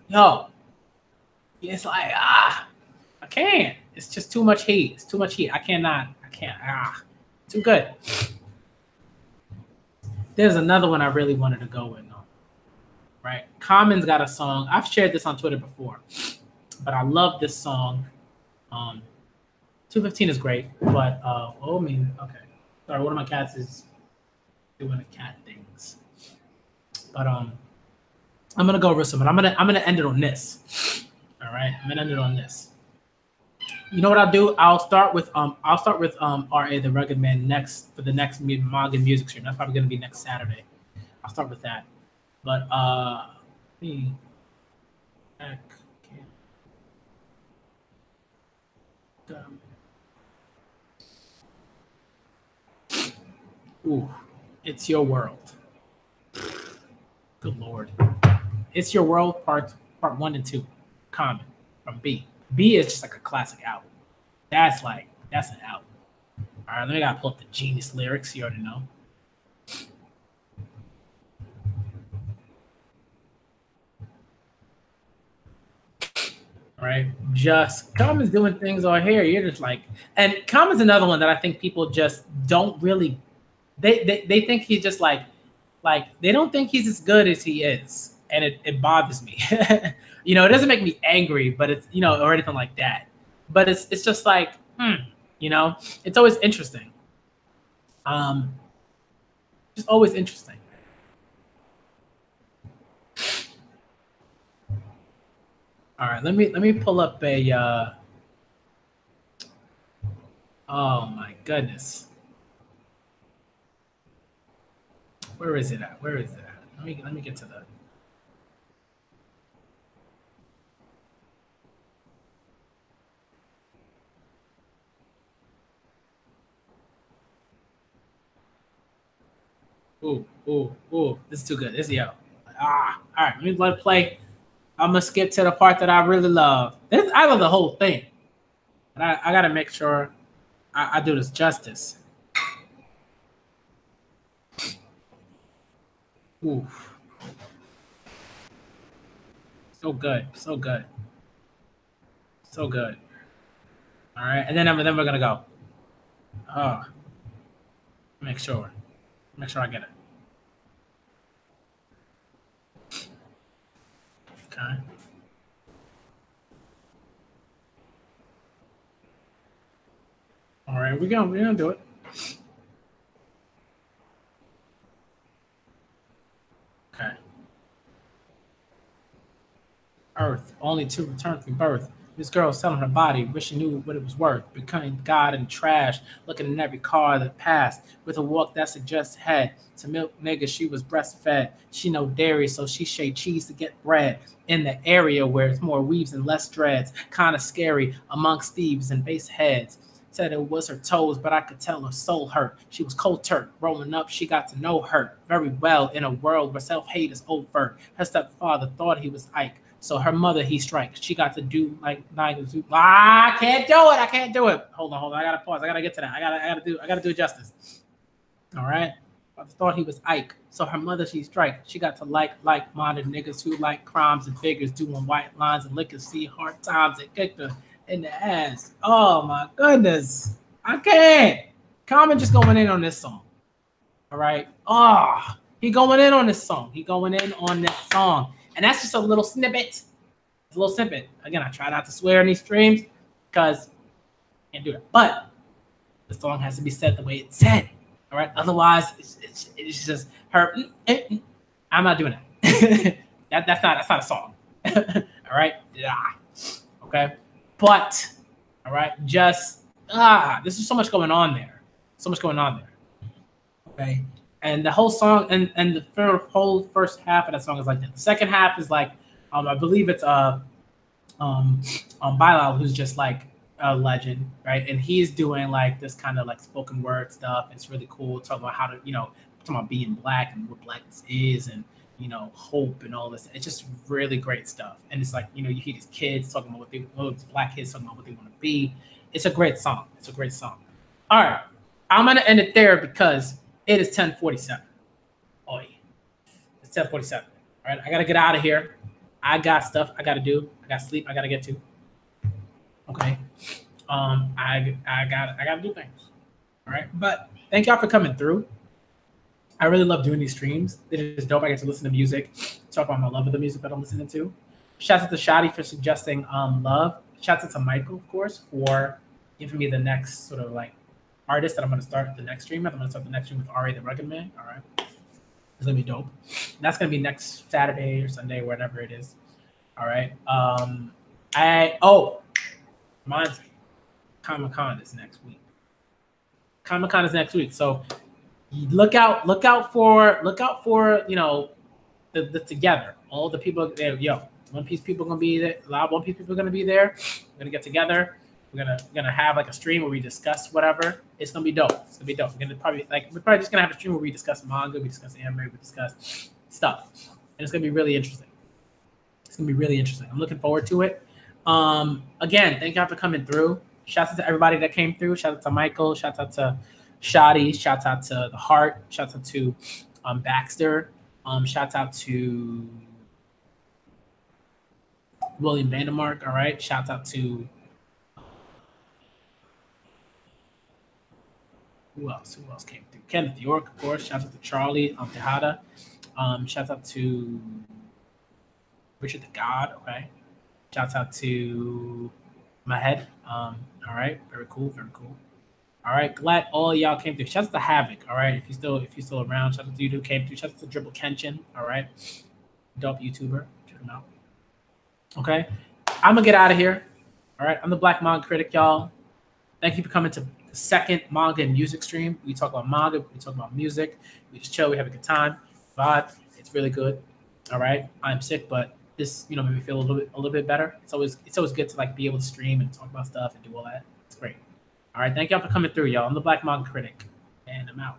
yo, it's like I can't. It's just too much heat. It's too much heat. I can't. Too good. There's another one I really wanted to go with. Right, Common's got a song. I've shared this on Twitter before, but I love this song. 215 is great, but okay. Sorry, one of my cats is doing the cat things. But I'm gonna go over some, and I'm gonna end it on this. All right, I'm gonna end it on this. You know what I'll do? I'll start with RA the Rugged Man next for the next Manga music stream. That's probably gonna be next Saturday. I'll start with that. But me back. Ooh, It's Your World. Good Lord. It's Your World, part 1 and 2. Common from B. B is just like a classic album. That's an album. All right, let me gotta pull up the genius lyrics. You already know. All right, just Common's doing things on here. You're just like, and Common's another one that I think people just don't really. They think he's just like they don't think he's as good as he is, and it bothers me. It doesn't make me angry, but it's or anything like that. But it's just like it's always interesting. Just always interesting. All right, let me pull up a. Oh my goodness. Where is it at? Let me get to the. Ooh. This is too good. All right, let me let it play. I'm gonna skip to the part that I really love. I love the whole thing, but I gotta make sure I do this justice. Ooh, so good. All right, and then we're gonna go. Make sure I get it. Okay. right, we're gonna do it. Okay. Earth, only to return from birth. This girl selling her body, wishing knew what it was worth, becoming God and trash, looking in every car that passed, with a walk that suggests head. To milk niggas, she was breastfed. She no dairy, so she shade cheese to get bread. In the area where it's more weaves and less dreads, kinda scary amongst thieves and base heads. Said it was her toes, but I could tell her soul hurt. She was cold turk. Growing up, she got to know her very well in a world where self-hate is overt. Her stepfather thought he was Ike. So her mother, he strikes. She got to do I can't do it. I can't do it. Hold on. I gotta pause. I gotta get to that. I gotta do it justice. All right. I thought he was Ike. So her mother, she strike. She got to like-minded niggas who like crimes and figures, doing white lines and liquor, see hard times and kicked her in the ass. Oh my goodness. I can't. Common just going in on this song. All right. Oh, he going in on this song. And that's just a little snippet. A little snippet. Again, I try not to swear in these streams because I can't do it. But the song has to be said the way it's said. All right. Otherwise, it's just her. I'm not doing that. That's not a song. All right. Yeah. Okay. But all right. Just this is so much going on there. Okay. And the whole song and the whole first half of that song is like that. The second half is like, I believe it's Bilal, who's just like a legend, right? And he's doing like this kind of like spoken word stuff. It's really cool, talking about how to, talking about being black and what blackness is, and hope and all this. It's just really great stuff. And it's like, you hear these kids talking about these black kids talking about what they want to be. It's a great song. All right, I'm gonna end it there because it is 10:47. Oh, yeah. It's 10:47. All right, I got to get out of here. I got stuff I got to do. I got sleep I got to get to. Okay. I got to do things. All right. But thank y'all for coming through. I really love doing these streams. It is dope. I get to listen to music, talk about my love of the music that I'm listening to. Shout out to Shadi for suggesting Love. Shout out to Michael, of course, for giving me the next sort of like artist that I'm going to start the next stream with. I'm going to start the next stream with Ari the Rugged Man. All right. It's going to be dope. That's going to be next Saturday or Sunday, whenever it is. All right. Mine's Comic-Con is next week. So look out for the together. All the people there, One Piece people are going to be there. A lot of One Piece people are going to be there. We're going to get together. We're gonna have like a stream where we discuss whatever. It's gonna be dope. We're probably just gonna have a stream where we discuss manga, we discuss anime, we discuss stuff, and it's gonna be really interesting. I'm looking forward to it. Again, thank y'all for coming through. Shout out to everybody that came through. Shout out to Michael. Shout out to Shadi. Shout out to the Heart. Shout out to Baxter. Shout out to William Vandermark. All right. Shout out to Who else came through? Kenneth York, of course. Shout out to Charlie Tejada. Shout out to Richard the God. Okay. Shout out to Mahed. All right. Very cool. All right. Glad all y'all came through. Shout out to Havoc. All right. If you're still around. Shout out to you who came through. Shout out to Dribble Kenshin. All right. Dope YouTuber. Check him out. Okay. I'm gonna get out of here. All right. I'm the Black Manga Critic, y'all. Thank you for coming to the second manga and music stream. We talk about manga, we talk about music, we just chill, we have a good time. Vibe, it's really good. All right. I'm sick, but this, made me feel a little bit better. It's always good to like be able to stream and talk about stuff and do all that. It's great. All right. Thank y'all for coming through, y'all. I'm the Black Manga Critic, and I'm out.